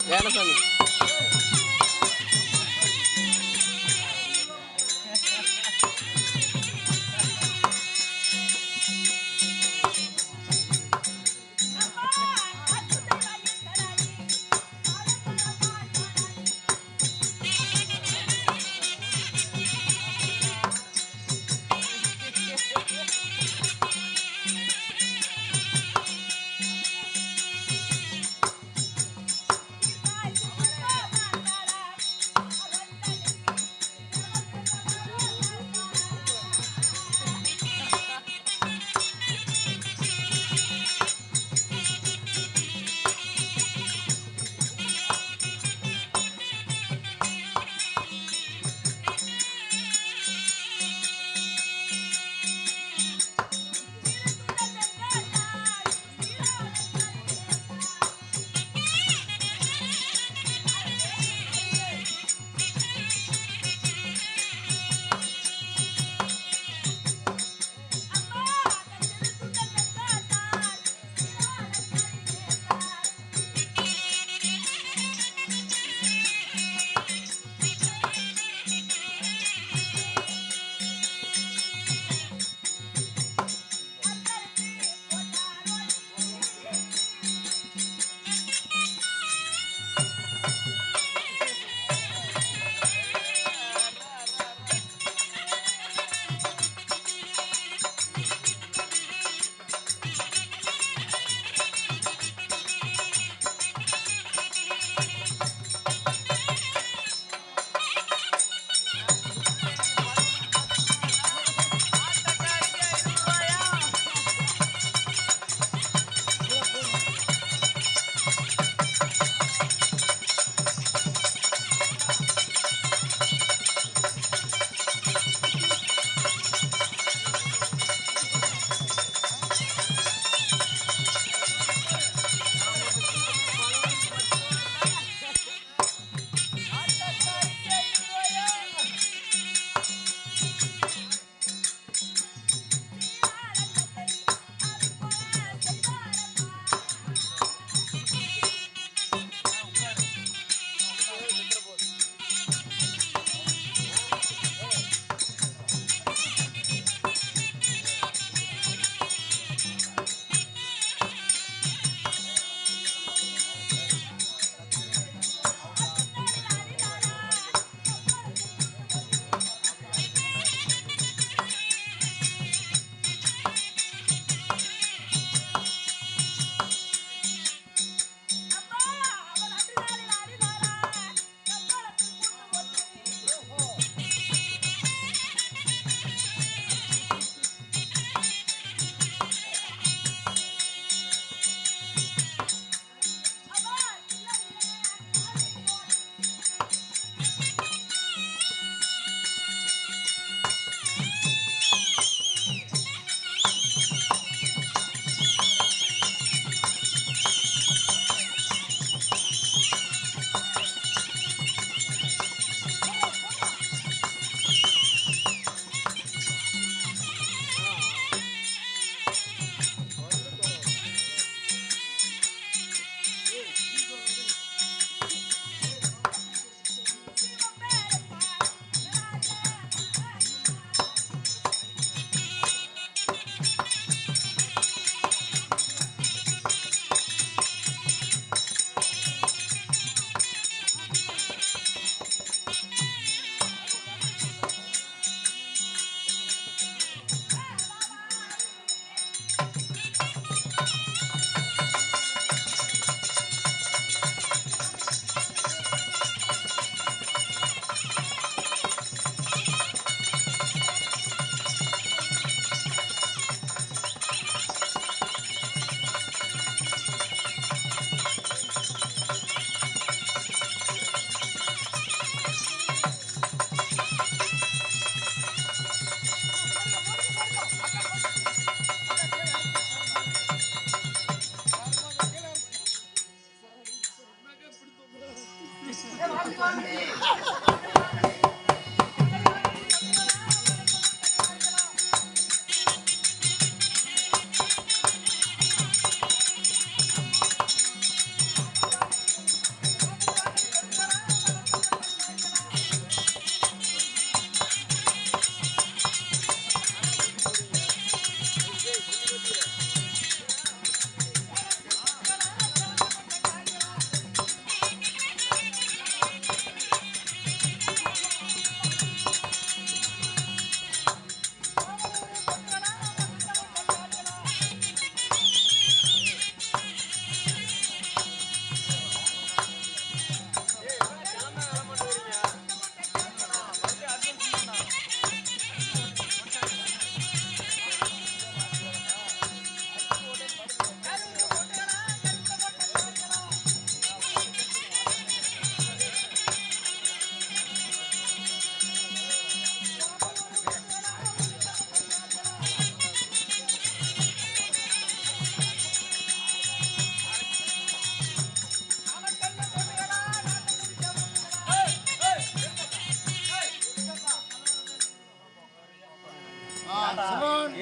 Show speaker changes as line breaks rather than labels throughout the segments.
வேணா சாமி.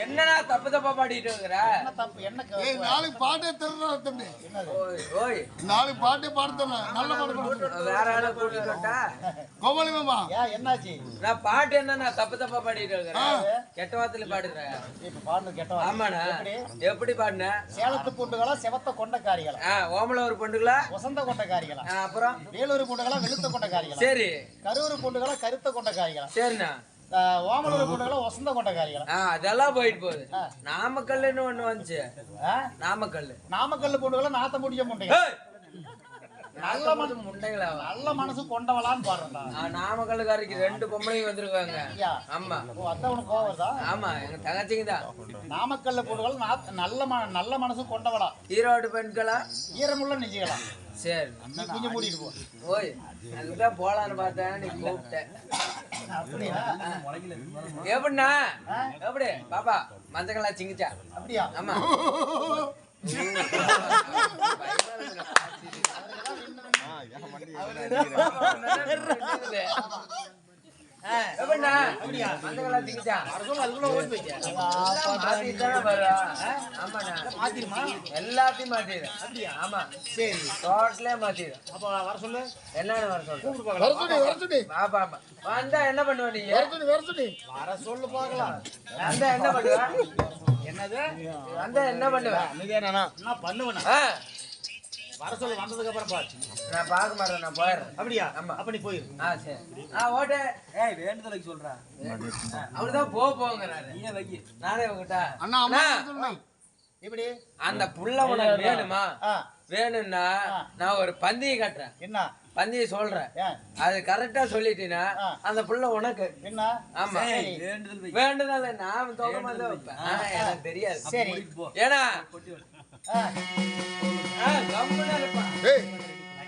என்னடா தப்பு தப்பா பாடிட்டு இருக்கற?
என்ன தப்பு என்ன
ஏய் நாளைக்கு பாட்டே தெரியற தம்பி.
ஓய் ஓய்
நாளைக்கு பாட்டே பாடுதல. நல்ல பாட்டு பாடு.
வேற ஆள கூட்டிட்டு வந்தா?
கோபாலி மாமா.
என்னாச்சு?
நான் பாட்டு என்ன நான் தப்பு தப்பா பாடிட்டு இருக்கறேன். கெட்ட வார்த்தையில பாடுறேன்.
இப்ப பாடுறது கெட்ட வார்த்தை.
ஆமாடா. எப்படி பாடுன?
சேலத்து பொண்டுகளா செவத்த கொண்டக்காரிகளா?
ஓமலூர் பொண்டுகளா?
வசந்த கொண்டக்காரிகளா?
அப்புறம்
வேலூர் பொண்டுகளா வெளுத்த கொண்டக்காரிகளா?
சரி.
கரூர் பொண்டுகளா கருத்த கொண்டக்காரிகளா?
சரிண்ணா.
ஓமலூர் பொண்டுகளா வசந்த கொண்டக்காரிகளா?
அதெல்லாம் போயிட்டு போகுது. நாமக்கல்லுன்னு ஒண்ணு வந்துச்சு. நாமக்கல்
பொண்டுகளா நாத்த முடிய முண்டைகளா?
நல்ல மனசு முண்டைகளா?
நல்ல மனசு கொண்டவளான்னு பாடுறா.
நாமக்கல்லுக்காரிக்கு 2 பொம்பளைங்க வந்திருக்காங்க. ஆமா.
ஓ அதான் உனக்கு கோவம் வருதா?
ஆமா எங்க தங்கச்சிங்க தான்.
நாமக்கல்ல பொண்டுகள் நல்ல மனசு கொண்டவளா?
ஈரோடு பெண்களா?
ஈரமுள்ள நெஞ்சுகளா?
சரி
நீ கொஞ்சம் மூடிட்டு போ.
ஓய் அதுதான் போலான்னு பார்த்தேன் நீ கூப்பிட்ட.
அப்படியா?
எப்படிண்ணா எப்படி பாப்பா மஞ்சங்களா சிங்கிச்சா?
அப்படியா?
ஆமா. எல்லாத்தையும் மாத்திடு. ஆமா சரி டோட்டலே மாத்திடு.
அப்ப வர சொல்லு.
என்னன்னு வர சொல்லு.
வர சொல்லு.
பாப்பா வந்தா என்ன பண்ணுவ நீ?
வர சொல்லு.
வர சொல்லு பார்க்கலாம்.
வந்தா என்ன பண்ணுவ?
என்னது?
வந்தா என்ன பண்ணுவ?
நான் பண்ணுவேனா? வர சொல்லு. வந்ததுக்கு அப்புறம் பாரு.
நான் பார்க்க மாட்டேன். நான் போயிடுறேன்.
அப்படியா?
ஆமா.
அப்ப நீ போயிரு.
சரி. ஓட்டு. ஏய் வேண்டுதலுக்கு சொல்றேன். அவர்தான் போங்கறாரு. நீயே வை. நானே உங்கட்ட.
அண்ணா அம்மா சொல்லுங்க.
இப்படி அந்த புள்ள உனக்கு வேணுமா? வேணும்னா நான் ஒரு பந்தியை கட்டுறேன்.
என்ன
பந்தியை சொல்றேன். அது கரெக்டா சொல்லிட்டீனா அந்த புள்ள உனக்கு
என்ன?
ஆமா வேண்டுதல் நான் தோக்கமா தான் வைப்பேன். எனக்கு தெரியாது. சரி ஏன்னா
ஏய்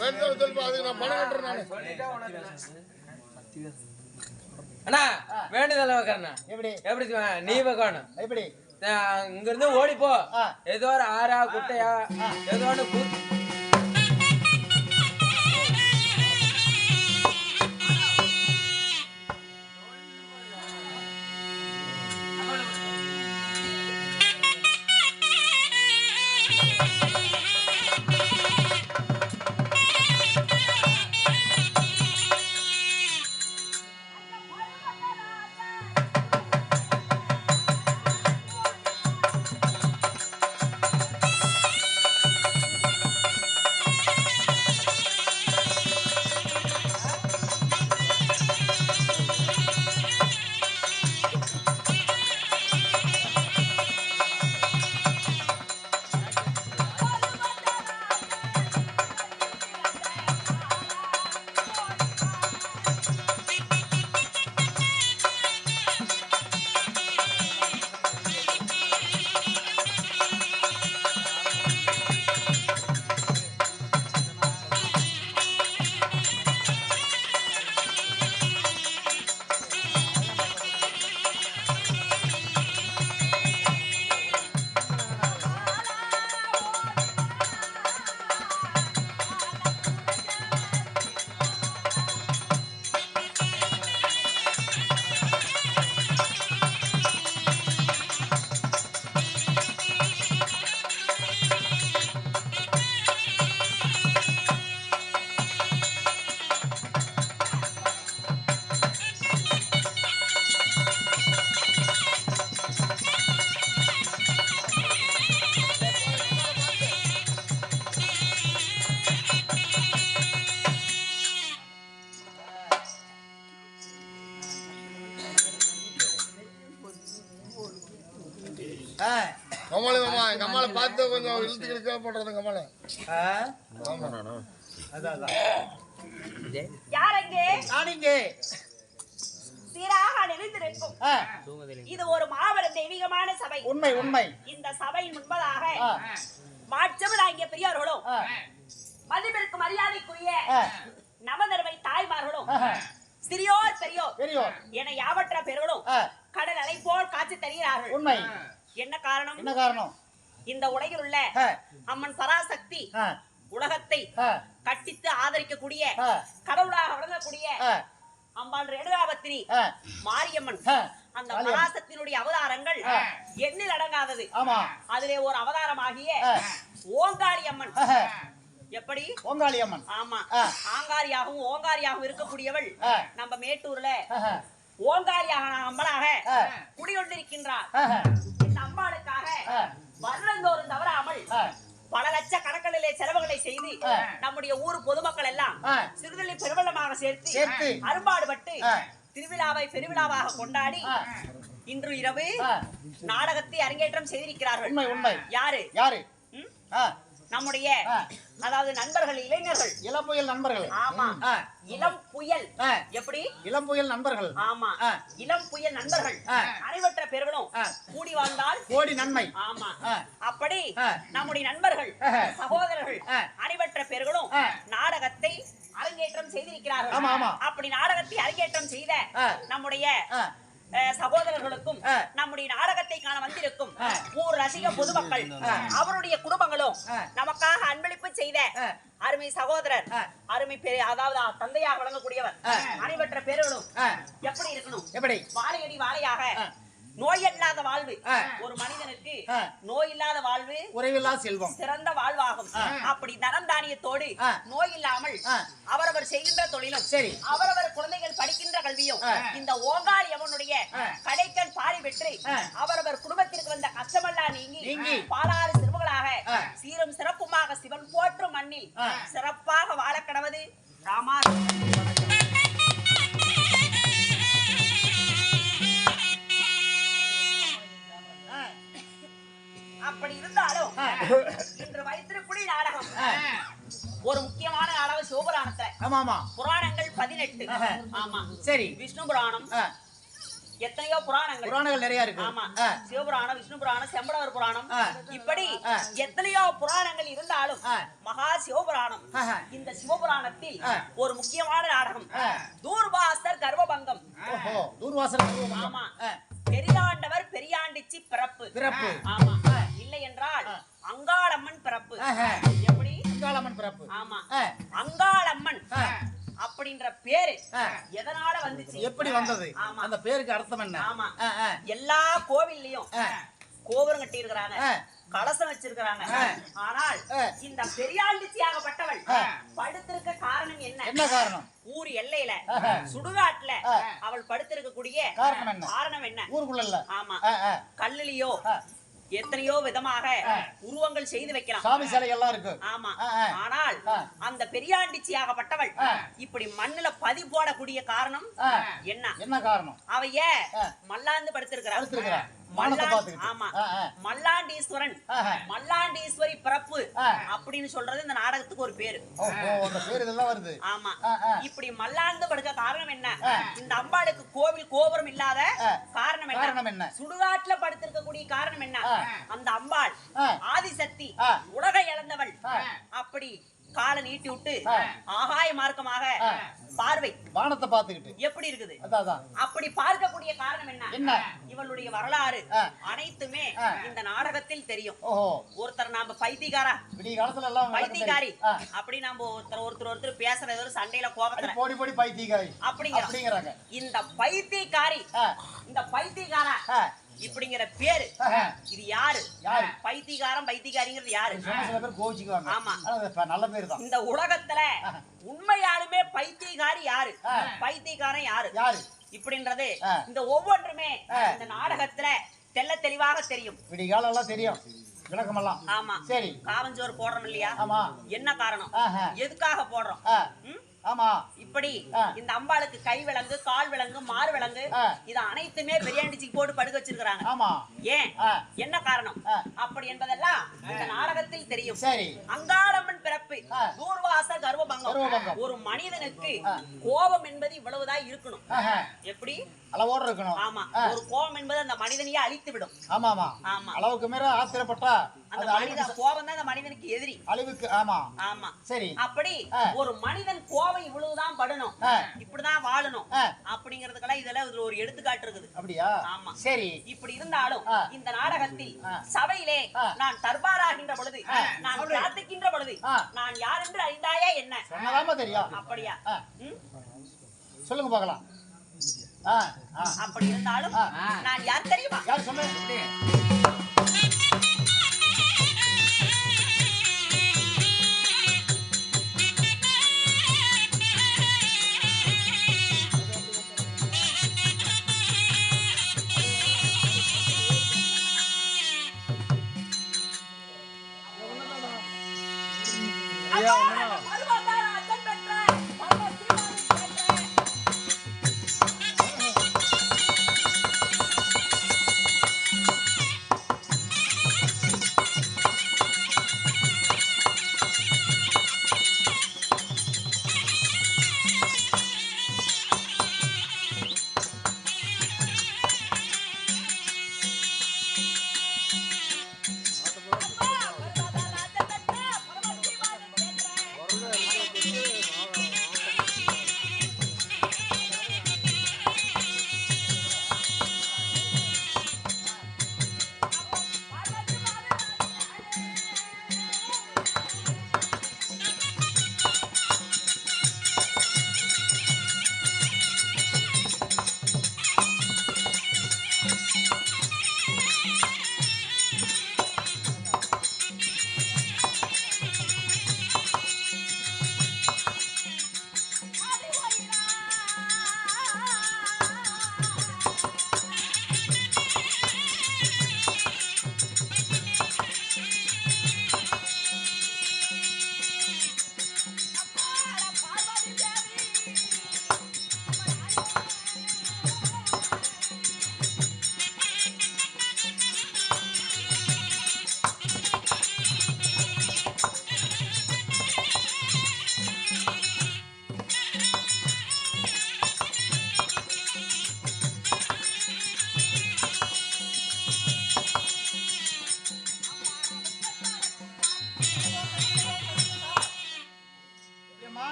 வேண்டுதல் சொல்பா அதுக்கு நான் பணம் கட்டறேன் நானே.
அண்ணா வேண்டுதல் வைக்கறேன்.
எப்படி
எப்படி நீ வைக்கணும்.
எப்படி?
இங்க இருந்து ஓடி போ. ஏதோ ஒரு ஆறா குட்டையா ஏதோ ஒண்ணு
கமல மாமா கமல பார்த்து கொஞ்சம் இழுத்துக்கிட்டு போடுறது கமல.
அதான்
யார் அங்கே?
நான் இங்கே
சீராக நினைத்திருக்கும். இது ஒரு மாபெரும் தெய்வீகமான சபை.
உண்மை உண்மை.
இந்த சபையின் முன்பதாக மாற்றமிடாங்கிய பெரியோர்களும் மதிப்பிற்கு மரியாதைக்குரிய நமதர்மை தாய்மார்களும் சிறியோர் பெரியோர் என யாவற்ற பெயர்களும் கடல் அலை போல் காட்சி தருகிறார்கள்.
உண்மை.
என்ன காரணம்?
என்ன காரணம்?
இந்த உலகில் உள்ள அம்மன் பராசக்தி உலகத்தை கட்டித்து ஆதரிக்கக்கூடிய கடவுளாக வழங்கக்கூடிய அம்பாள் ரேணுகாபத்திரி மாரியம்மன் அந்த பராசக்தியினுடைய அவதாரங்கள் எண்ணில் அடங்காதது.
ஆமா.
அதிலே ஒரு அவதாரமாகிய ஓங்காளி அம்மன். எப்படி?
ஓங்காளி அம்மன்.
ஆமா. ஆங்காரியாகவும் ஓங்காரியாகவும் இருக்கக்கூடியவள் நம்ம மேட்டூர்ல ஓங்காரியாக அம்மனாக குடிகொண்டிருக்கின்றார். இந்த அம்பாளுக்காக வருடந்தோறும் தவறாமல் பல லட்ச கணக்கிலே செலவுகளை செய்து நம்முடைய ஊர் பொதுமக்கள் எல்லாம் சிறுதுளி பெருவெள்ளமாக சேர்த்து அரும்பாடுபட்டு திருவிழாவை பெருவிழாவாக கொண்டாடி இன்று இரவு நாடகத்தை அரங்கேற்றம் செய்திருக்கிறார்கள்.
உண்மை உண்மை.
யாரு
யாரு?
நம்முடைய அதாவது நண்பர்கள், இளைஞர்கள்,
இளம் புயல் நண்பர்கள்.
ஆமா. இளம் புயல். எப்படி?
இளம் புயல் நண்பர்கள்.
ஆமா. இளம் புயல் நண்பர்கள் அனைவற்ற பேர்களும் கூடி வாழ்ந்தால்
கோடி நன்மை.
ஆமா. அப்படி நம்முடைய நண்பர்கள், சகோதரர்கள் அனைவற்ற பேர்களும் நாடகத்தை அரங்கேற்றம் செய்திருக்கிறார்கள்.
ஆமா ஆமா.
அப்படி நாடகத்தை அரங்கேற்றம் செய்த நம்முடைய சகோதரர்களுக்கும் நம்முடைய நாடகத்தை காண வந்திருக்கும் ஊர் ரசிக பொதுமக்கள் அவருடைய குடும்பங்களும் நமக்காக அன்பளிப்பு செய்த அருமை சகோதரர், அருமை அதாவது தந்தையாக வழங்கக்கூடியவர் அனைவற்ற பேர்களும் எப்படி இருக்கணும்?
எப்படி?
வாழையடி வாழையாக நோய் இல்லாத வாழ்வு ஒரு மனிதனுக்கு, நோய் இல்லாத வாழ்வு
குறைவில்லா செல்வம்,
சிறந்த வாழ்வாகும். அப்படி தனம் தானியத்தோடு நோய் இல்லாமல் அவரவர் செய்கின்ற தொழிலும் சரி, அவரவர் குழந்தைகள் படிக்கின்ற கல்வியும் இந்த ஓங்காளி அம்மனுடைய கடைக்கண் பாரி பெற்று அவரவர் குடும்பத்திற்கு வந்த கஷ்டமெல்லாம் நீங்கி பாலாறு சிறுவர்களாக சீரும் சிறப்புமாக சிவன் போற்றும் மண்ணில் சிறப்பாக வாழ கடவது ராமா. அப்படி இருந்தாலும் இன்று வைத்திருக்கூடிய நாடகம் ஒரு முக்கியமான நாடகம் சிவபுராணத்துல.
ஆமா.
புராணங்கள் 18. ஆமா.
சரி.
விஷ்ணு புராணம் எத்தனையோ புராணங்கள்
நிறைய இருக்கு.
ஆமா. சிவபுராணம், விஷ்ணு புராணம், செம்படவர் புராணம், இப்படி எத்தனையோ புராணங்கள் இருந்தாலும் மகா சிவபுராணம், இந்த சிவபுராணத்தில் ஒரு முக்கியமான நாடகம் தூர்வாசர் கர்வபங்கம்.
தூர்வாசர்.
ஆமா. பெரியாண்டவர் பெரியாண்டிச்சி பிறப்பு. ஆமா. இல்லை என்றால் அங்காளம்மன் பிறப்பு. எப்படி?
அங்காளம்மன் பிறப்பு.
ஆமா. அங்காளம்மன் அப்படின்ற பேரு எதனால வந்துச்சு?
எப்படி வந்தது? அந்த பேருக்கு அர்த்தம் என்ன?
ஆமா. எல்லா கோவில்லையும் கோபுரம் கட்டி இருக்கிறாங்க, கலசம் வச்சிருக்கிறாங்க. ஆனால் இந்த பெரியாண்டிச்சியாகப்பட்டவள் படுத்திருக்க காரணம் என்ன?
என்ன காரணம்?
ஊர் எல்லையில சுடுகாட்டுல அவள் படுத்திருக்கக்கூடிய காரணம் என்ன?
ஊருக்குள்ள.
ஆமா. கல்லுலயோ எத்தனையோ விதமாக உருவங்கள் செய்து வைக்கலாம்,
சாமி சிலை எல்லாம் இருக்கு.
ஆமா. ஆனால் அந்த பெரியாண்டிச்சியாகப்பட்டவள் இப்படி மண்ணுல பதி போடக்கூடிய காரணம் என்ன?
என்ன காரணம்?
அவைய மல்லாந்து படுத்திருக்கிறார். ஆமா. மல்லாண்டீஸ்வரன், மல்லாண்டீஸ்வரி பிறப்பு அப்படின்னு சொல்றது இந்த நாடகத்துக்கு ஒரு பேரு.
வருது.
ஆமா. இப்படி மல்லாந்து படுக்க காரணம் என்ன? இந்த அம்பாளுக்கு கோவில் கோபுரம் இல்லாத காரணம் என்ன? சுடுகாட்டுல படுத்திருக்கக்கூடிய காரணம் என்ன? அந்த அம்பாள் ஆதிசக்தி, உலக இழந்தவள். அப்படி காலை நீட்டி விட்டு ஆகாய மார்க்கமாக பார்வை
வானத்தை பார்த்துக்கிட்டு எப்படி இருக்குது?
அப்படி பார்க்கக்கூடிய காரணம் என்ன? இவளுடைய வரலாறு அனைத்துமே இந்த நாடகத்தில் தெரியும். ஒருத்தர் நாம பைத்தியக்காரா, பைத்தியக்காரி அப்படி நாம ஒருத்தர் பேசுறது ஒரு சண்டையில கோபத்துல
போடி போடி பைத்தியக்காரி அப்படிங்கறாங்க.
இந்த பைத்தியக்காரி, இந்த பைத்தியக்காரா இப்படிங்கிற பேரு இது யாரு? பைத்தியக்காரன் பைத்தியக்காரிங்கிறது யாரு?
சில பேர் கோவிச்சுக்குவாங்க.
ஆமா.
நல்ல பேர் தான்.
இந்த உலகத்துல உண்மையாலுமே பைத்தியக்காரி யாரு, பைத்தியக்காரன் யாரு இப்படின்றது இந்த ஒவ்வொன்றுமே இந்த நாடகத்துல தெள்ள தெளிவாக தெரியும்.
விடிகாலம் எல்லாம் தெரியும், விளக்கமெல்லாம்.
ஆமா.
சரி.
காவஞ்சோறு போடுறோம் இல்லையா?
ஆமா.
என்ன காரணம்? எதுக்காக போடுறோம்?
ஆமா.
இப்படி இந்த அம்பாளுக்கு கை விலங்கு, கால் விலங்கு, மாறு விலங்கு இது அனைத்துமே பெரியாண்டிச்சிக்கு போட்டு படுக்க வச்சிருக்காங்க.
ஆமா.
ஏன்? என்ன காரணம்? அப்படி என்பதெல்லாம் இந்த நாடகத்தில் தெரியும்.
சரி.
அங்காளம்மன் பிறப்பு, தூர்வாச கர்வபங்கம். ஒரு மனிதனுக்கு கோபம் என்பது இவ்வளவுதான் இருக்கணும். எப்படி?
அளவோடு இருக்கணும்.
ஆமா. ஒரு கோபம் என்பது அந்த மனிதனையே அழித்து விடும்.
ஆமா.
ஆமா.
அளவுக்கு மேல ஆத்திரப்பட்டா
அந்த மனித கோபம் தான் அந்த மனிதனுக்கு எதிரி, அழிவுக்கு.
ஆமா.
ஆமா.
சரி.
அப்படி ஒரு மனிதன் கோபம் இவ்வளவுதான் படணும், இப்படிதான் வாழணும் அப்படிங்கிறதுக்கெல்லாம் இதுல ஒரு எடுத்துக்காட்டு இருக்குது.
அப்படியா?
ஆமா.
சரி.
இப்படி இருந்தாலும் இந்த நாடகத்தில் சபையிலே நான் தர்பாராகின்ற பொழுது, நான் பிரார்த்திக்கின்ற பொழுது நான் யார் என்று அறிந்தாயா என்ன?
சொன்னதாமா தெரியும்.
அப்படியா?
சொல்லுங்க பார்க்கலாம்.
அப்படி இருந்தாலும் நான் யார் தெரியுமா?
யார் சொல்லு?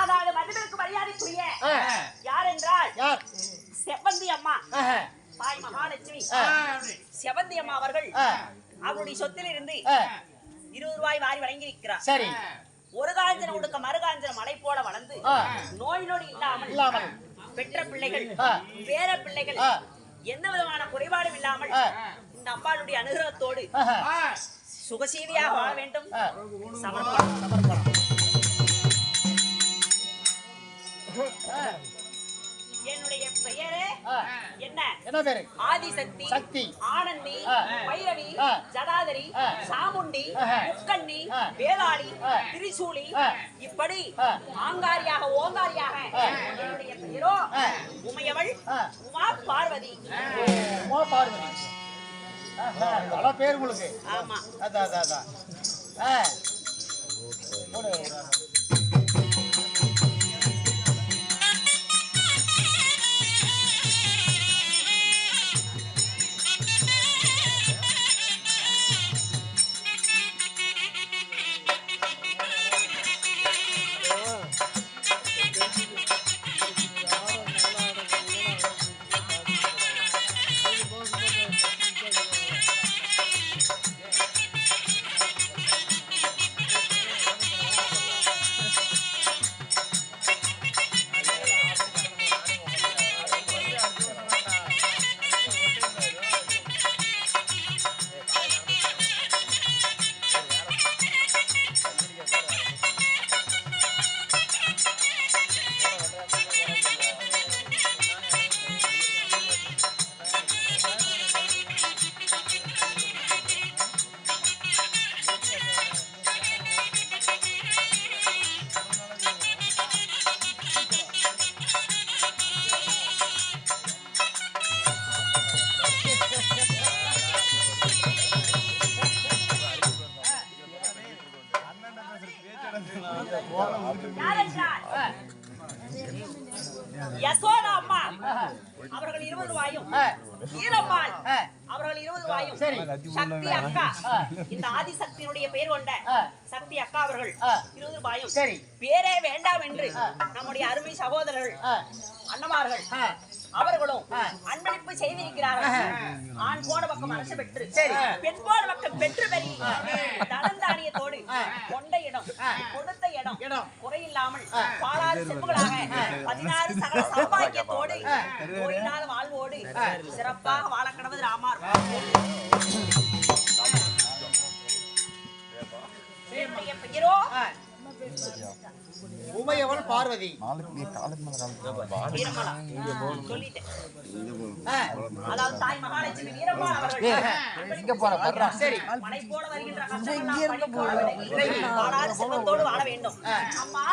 அதாவது மதிப்பிற்கு மரியாதைக்குரிய யார் என்றால் செவந்தி அம்மா, தாய் மகாலட்சுமி செவந்தி அம்மா அவர்கள் அவருடைய சொத்திலிருந்து 20 ரூபாய் வாரி வழங்கியிருக்கிறார்.
சரி.
ஒரு காஞ்சன உடுக்க மறுகாஞ்சன மலை போல வளர்ந்து நோய் நொடி இல்லாமல் பெற்ற பிள்ளைகள் பேர பிள்ளைகள் எந்த விதமான குறைபாடும் இல்லாமல் இந்த அம்பாளுடைய அனுகிரகத்தோடு சுகசீவியாக வாழ வேண்டும். சமர்ப்பணம். என்னுடைய பெயரே என்ன
பேரு?
ஆதிசக்தி,
சக்தி,
ஆனந்தி, பைரவி, ஜடாதரி, சாமுண்டி, முக்கண்ணி, வேளாளி, திரிசூலி, இப்படி ஆங்காரியாக ஓங்காரியாக என்னுடைய பெயரோ உமையவள் உமா பார்வதி.
உமா பார்வதி. பல பேர் உங்களுக்கு.
ஆமா.
அதான்.
யசோதா அம்மா அவர்கள் 20 ரூபாயும், ஈரம்மாள் அவர்கள் 20 ரூபாயும், சக்தி அக்கா, இந்த ஆதிசக்தியினுடைய பெயர் கொண்ட சக்தி அக்கா அவர்கள் 20 ரூபாயும், பேரே வேண்டாம் என்று நம்முடைய அருமை சகோதரர்கள் அண்ணமார்கள் அவர்களும் அன்பளிப்பு செய்திருக்கிறார்கள். ஆண் போன பக்கம் அரசு பெற்று பெண் போன பக்கம் பெற்று பெறி தனந்தானியத்தோடு கொண்ட இடம் கொடுத்த இடம் குறையில்லாமல் பாலாறு செல்வங்களாக 16 சகல சௌபாக்கியத்தோடு நோயில்லாத வாழ்வோடு சிறப்பாக வாழ கடவுள் ராமார். என்னுடைய பெயரோ
உமையவள் பார்வதி.
வீரமாலா சொல்லிட்டேன். அதாவது தாய் மகாலட்சுமி வீரமாலா அவர்கள் சரி மனை போல வருகின்ற கஷ்டமெல்லாம் செல்வத்தோடு வாழ வேண்டும். அம்மா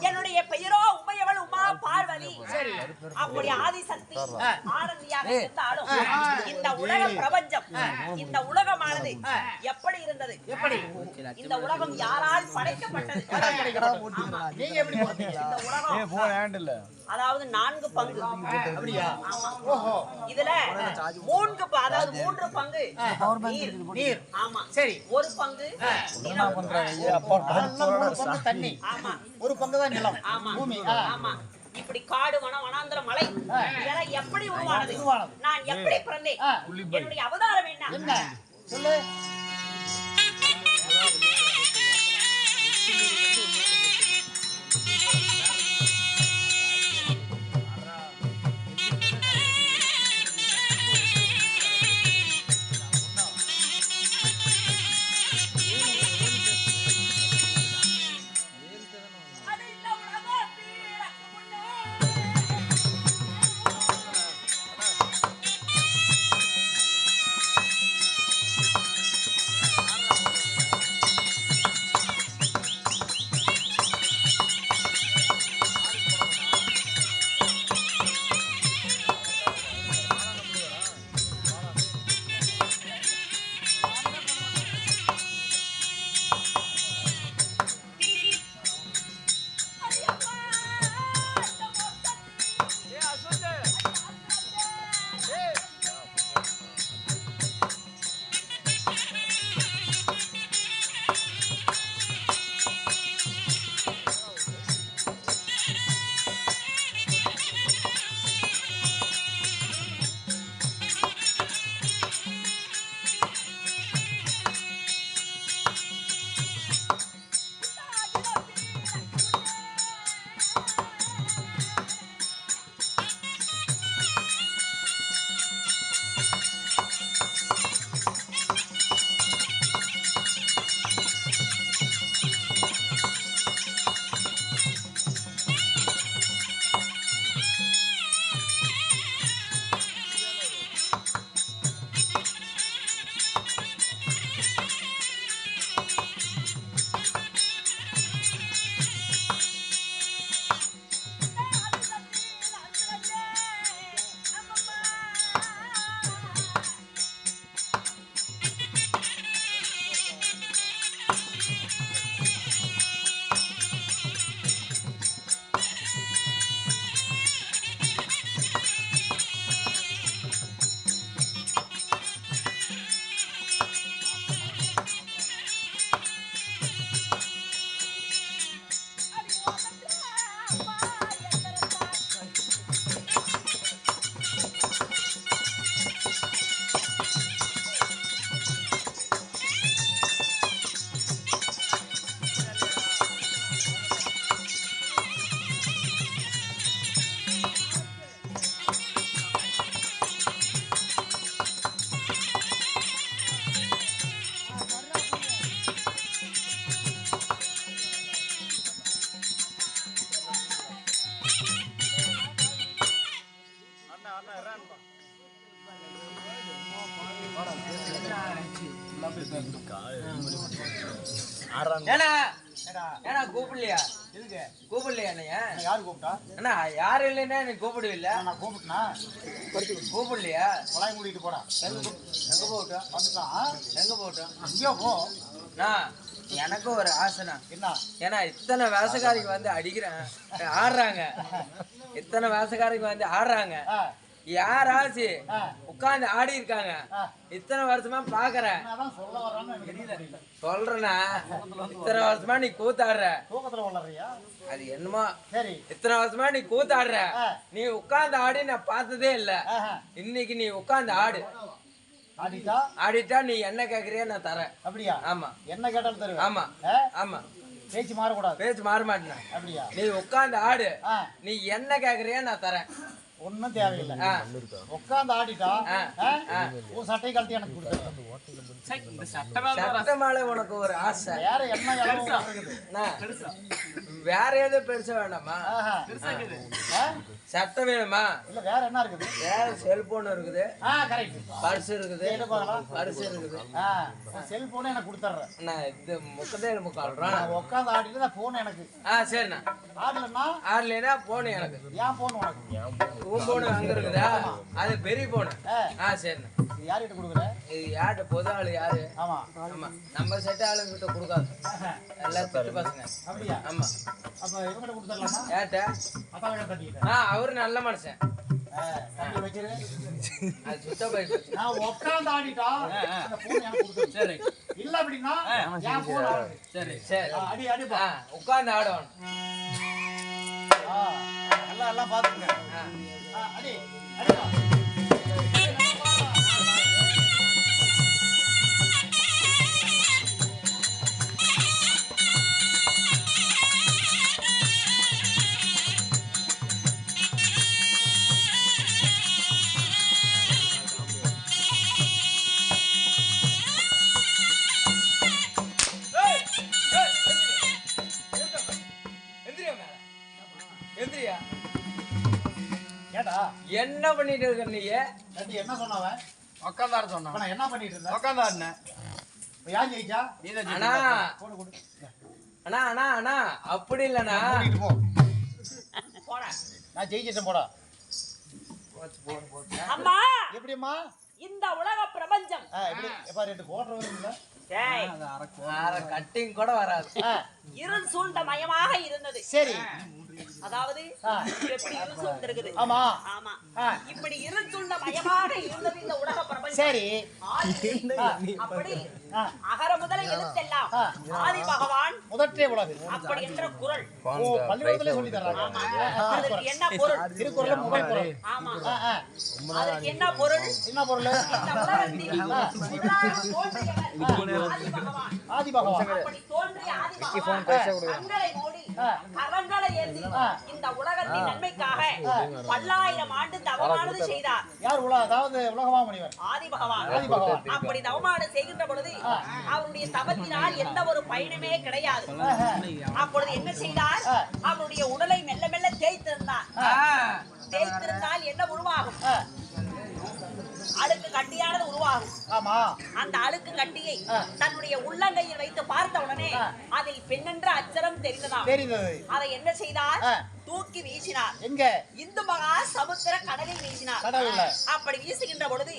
என்னுடைய பெயரோ உமையவள் உமா பார்வதி. சரி அப்படி ஆதிசக்தி ஆனந்தியாக இருந்தாலும் இந்த உலக பிரபஞ்சம் இந்த உலகமானது எப்படி இருந்தது? எப்படி இந்த உலகம் யாரால் படைக்கப்பட்டது?
நீங்க எப்படி பாத்தீங்க?
இந்த உலகம் அதாவது 4 பங்கு. அப்படியா? ஓஹோ. இதுல 3 அதாவது 3 பங்கு நீர். ஆமா. சரி. ஒரு பங்கு நிலம்.
பங்கு தண்ணி.
ஆமா.
ஒரு பங்கு தான் நிலம்.
ஆமா.
பூமி.
ஆமா. இப்படி காடு வனம் வனாந்தர மலை இதெல்லாம் எப்படி உருவானது? நான் எப்படி பிறந்தேன்? என்னுடைய அவதாரம் என்ன?
சொல்லு.
ஏன்னா கூப்பிடலையா? கூப்பிடலையா என்னையா?
யாரு கூப்பிட்டா?
அண்ணா யாரும் இல்லைன்னா எனக்கு கூப்பிடுவில்ல.
நான் கூப்பிட்டா
கூப்பிடலையா?
கொலாய் மூடிட்டு போடா.
எங்க போகட்டும்?
வந்துட்டான்.
எங்க போகட்டும்?
இங்கேயோ போ.
எனக்கும் ஒரு ஆசைனா
என்ன?
ஏன்னா இத்தனை வேசக்காரிக்கு வந்து அடிக்கிறேன் ஆடுறாங்க, இத்தனை வேசக்காரிக்கு வந்து ஆடுறாங்க. யாராச்சு உட்கார்ந்து ஆடி இருக்காங்க இத்தனை வருஷமா பாக்குறேன்
சொல்ல வர்றான்னு எனக்கு தெரியல.
சொல்றேன்னா இத்தனை வருஷமா நீ கூத்தாடுற
தூக்கத்துல வளர்றியா?
அது என்னமோ
சரி.
இத்தனை வருஷமா நீ கூத்தாடுற நீ உட்கார்ந்து ஆடி நான் பார்த்ததே இல்ல. இன்னைக்கு நீ உட்கார்ந்து ஆடு. ஆடிட்டா நீ என்ன கேக்குறியா நான் தரேன்.
அப்படியா?
ஆமா.
என்ன கேட்டாலும் தருவேன்.
ஆமா ஆமா.
பேச்சு மாறக்கூடாது.
பேச்சு மாற மாட்டேன்.
அப்படியா?
நீ உட்கார்ந்து ஆடு. நீ என்ன கேக்குறியா நான் தரேன்.
ஒன்னும் தேவையில்லை. உட்கார்ந்து ஆடிட்டா உன் சட்டை கழட்டி எனக்கு கொடுத்துருவேன்.
சட்டை மேல உனக்கு ஒரு ஆசை.
வேற என்ன
வேற ஏதோ பெருசா வேண்டாமா? சட்டை வேணுமா?
இல்ல வேற என்ன இருக்குது?
வேற செல்போன் இருக்குது. பர்ஸ் இருக்குது. பர்ஸ் இருக்குது.
செல்போன் எனக்கு கொடுத்துறேன்.
நான் இது முக்கதே முக்கால்றேன்.
உட்கார்ந்து ஆடிட்டு போன் எனக்கு.
சரிண்ணா.
ஆடலன்னா
ஆடலைன்னா போன் எனக்கு.
ஏன் போன் உனக்கு?
உன் போன் அங்க இருக்குதா? அது பெரிய போன். சரிண்ணா.
யார்கிட்ட கொடுக்குற?
இது யார்கிட்ட பொது ஆளு யாரு?
ஆமா
ஆமா. நம்ம செட்ட ஆளுங்கிட்ட கொடுக்காது. எல்லாம் திட்டு பசங்க.
அப்படியா?
ஆமா.
அப்ப இவங்கிட்ட கொடுத்துடலாமா?
ஏட்ட? அவரு நல்ல மனுஷன். அது சுத்த போயிட்டு.
நான் உட்கார்ந்து ஆடிட்டா இந்த போன் எனக்கு கொடுத்துரு.
சரி.
இல்ல அப்படின்னா என் போன் ஆடு.
சரி சரி.
அடி அடி பா.
உட்கார்ந்து ஆடணும்.
எல்லாம் பாத்துங்க. அடி அடி பா.
என்ன பண்ணிட்டு இருக்க நீ?
என்ன சொன்னவன்?
உட்கார்ந்தாரு சொன்னான்.
நான் என்ன பண்ணிட்டு இருந்தேன்?
உட்கார்ந்தாருனே.
யார் ஜெயிச்சா?
அண்ணா அண்ணா அண்ணா அண்ணா அப்படி இல்லண்ணா.
போ போடா. நான் ஜெயிச்சிட்டேன் போடா.
அம்மா
எப்படிம்மா
இந்த உலக பிரபஞ்சம்
எப்படி எப்ப ரெண்டு போடுற வரும்ல?
டேய்
கட்டிங் கூட வராது.
இருள் சூழ்ந்த மயமாக இருந்தது.
சரி.
அதாவது எப்படி இருள் சூழ்ந்திருக்குது.
ஆமா
ஆமா. இப்படி இருள் சூழ்ந்த மயமாக இருந்தது இந்த உலக பிரபஞ்சம்.
சரி.
அப்படி அகர முதல எழுத்தெல்லாம் ஆதி பகவான்
முதற்றே உலகு
அப்படி என்ற குறள்.
ஓ பள்ளிக்கூடத்திலே சொல்லி தர்றாங்க.
அதுக்கு என்ன பொருள்?
திருக்குறள் முதல் குறள்.
ஆமா. அதுக்கு என்ன பொருள்?
என்ன பொருள்?
இந்த உலகத்தில் முதலாக தோன்றியவர் ஆதி பகவான். அப்படி தோன்றிய ஆதி பகவான் கண்களை மூடி கரங்களை ஏந்தி இந்த உலகத்தின் நன்மைக்காக பல்லாயிரம் ஆண்டு தவமானது செய்தார்.
யார் அதாவது உலகமாமுனிவர்
ஆதி பகவான்.
ஆதி பகவான்
அப்படி தவமானது செய்கின்ற பொழுது அவருடைய தவத்தினால் எந்த ஒரு பயனுமே கிடையாது. அப்பொழுது என்ன செய்தார்? அவருடைய உடலை மெல்ல மெல்ல தேய்த்திருந்தார். தேய்த்திருந்தால் என்ன உருவாகும்? அழுக்கு கட்டியானது உருவாகும்.
ஆமா.
அந்த அழுக்கு கட்டியை தன்னுடைய உள்ளங்கையில் வைத்து பார்த்த உடனே அதில் பெண்ணென்ற அச்சரம் தெரிந்ததாம். அதை என்ன செய்தார்? தூக்கி வீசினார்.
எங்க? இந்து
மகா சமுத்திர கடலில் வீசினார்.
கடவுள்ல.
அப்படி வீசுகின்ற பொழுது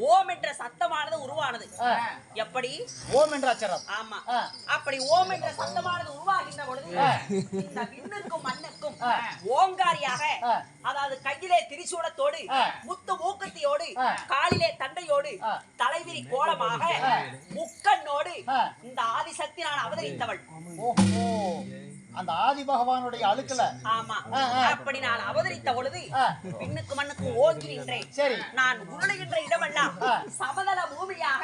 ஓம் என்ற சத்தமானது உருவானது. எப்படி?
ஓம் என்ற அச்சரம்.
ஆமா. அப்படி ஓம் என்ற சத்தமானது உருவாகின்ற பொழுது இந்த விண்ணுக்கும் மண்ணுக்கும் ஓங்காரியாக, அதாவது கையிலே திரிசூலத்தோடு முத்து மூக்குத்தியோடு காலிலே தண்டையோடு தலைவிரி கோலமாக முக்கண்ணோடு இந்த ஆதிசக்தி நான் அவதரித்தவள்.
ஓஹோ, அந்த ஆதி பகவானுடைய அழுக்கல.
ஆமா. அப்படி நான் அவதரித்த பொழுது விண்ணுக்கு மண்ணுக்கு ஓங்கி நின்றேன்.
சரி.
நான் உருளுகின்ற இடமெல்லாம் சமதள பூமியாக,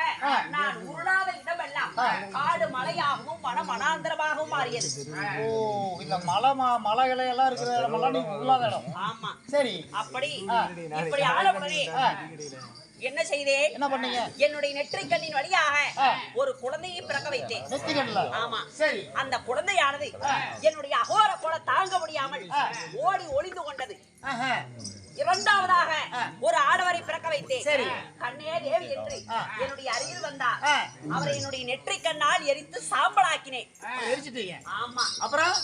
நான் உருளாத இடமெல்லாம் காடு மலையாகவும் வனமனாந்தரமாகவும் மாறியது.
ஓ, இந்த மலைகளை எல்லாம் இருக்கிற இடமெல்லாம் நீ உருளாத இடம்.
ஆமா.
சரி.
அப்படி இப்படி ஆள உடனே என்ன செய்தேன்?
என்ன பண்ணீங்க?
என்னுடைய நெற்றிக் கண்ணின் வழியாக ஒரு குழந்தையை பிறக்க வைத்தேன்.
நெற்றிக்கண்ணில?
ஆமா.
சரி.
அந்த குழந்தையானது என்னுடைய அகோர போல தாங்க முடியாமல் ஓடி ஒளிந்து கொண்டது. இரண்டாவதாக ஒரு ஆடவரை பிறக்க வைத்தேன்.
சரி.
கண்ணே தேவி என்று என்னுடைய அருகில் வந்தார். அவரை என்னுடைய நெற்றிக் கண்ணால் எரித்து சாம்பலாக்கினேன்.
எரிச்சிட்டீங்க?
ஆமா.
அப்புறம்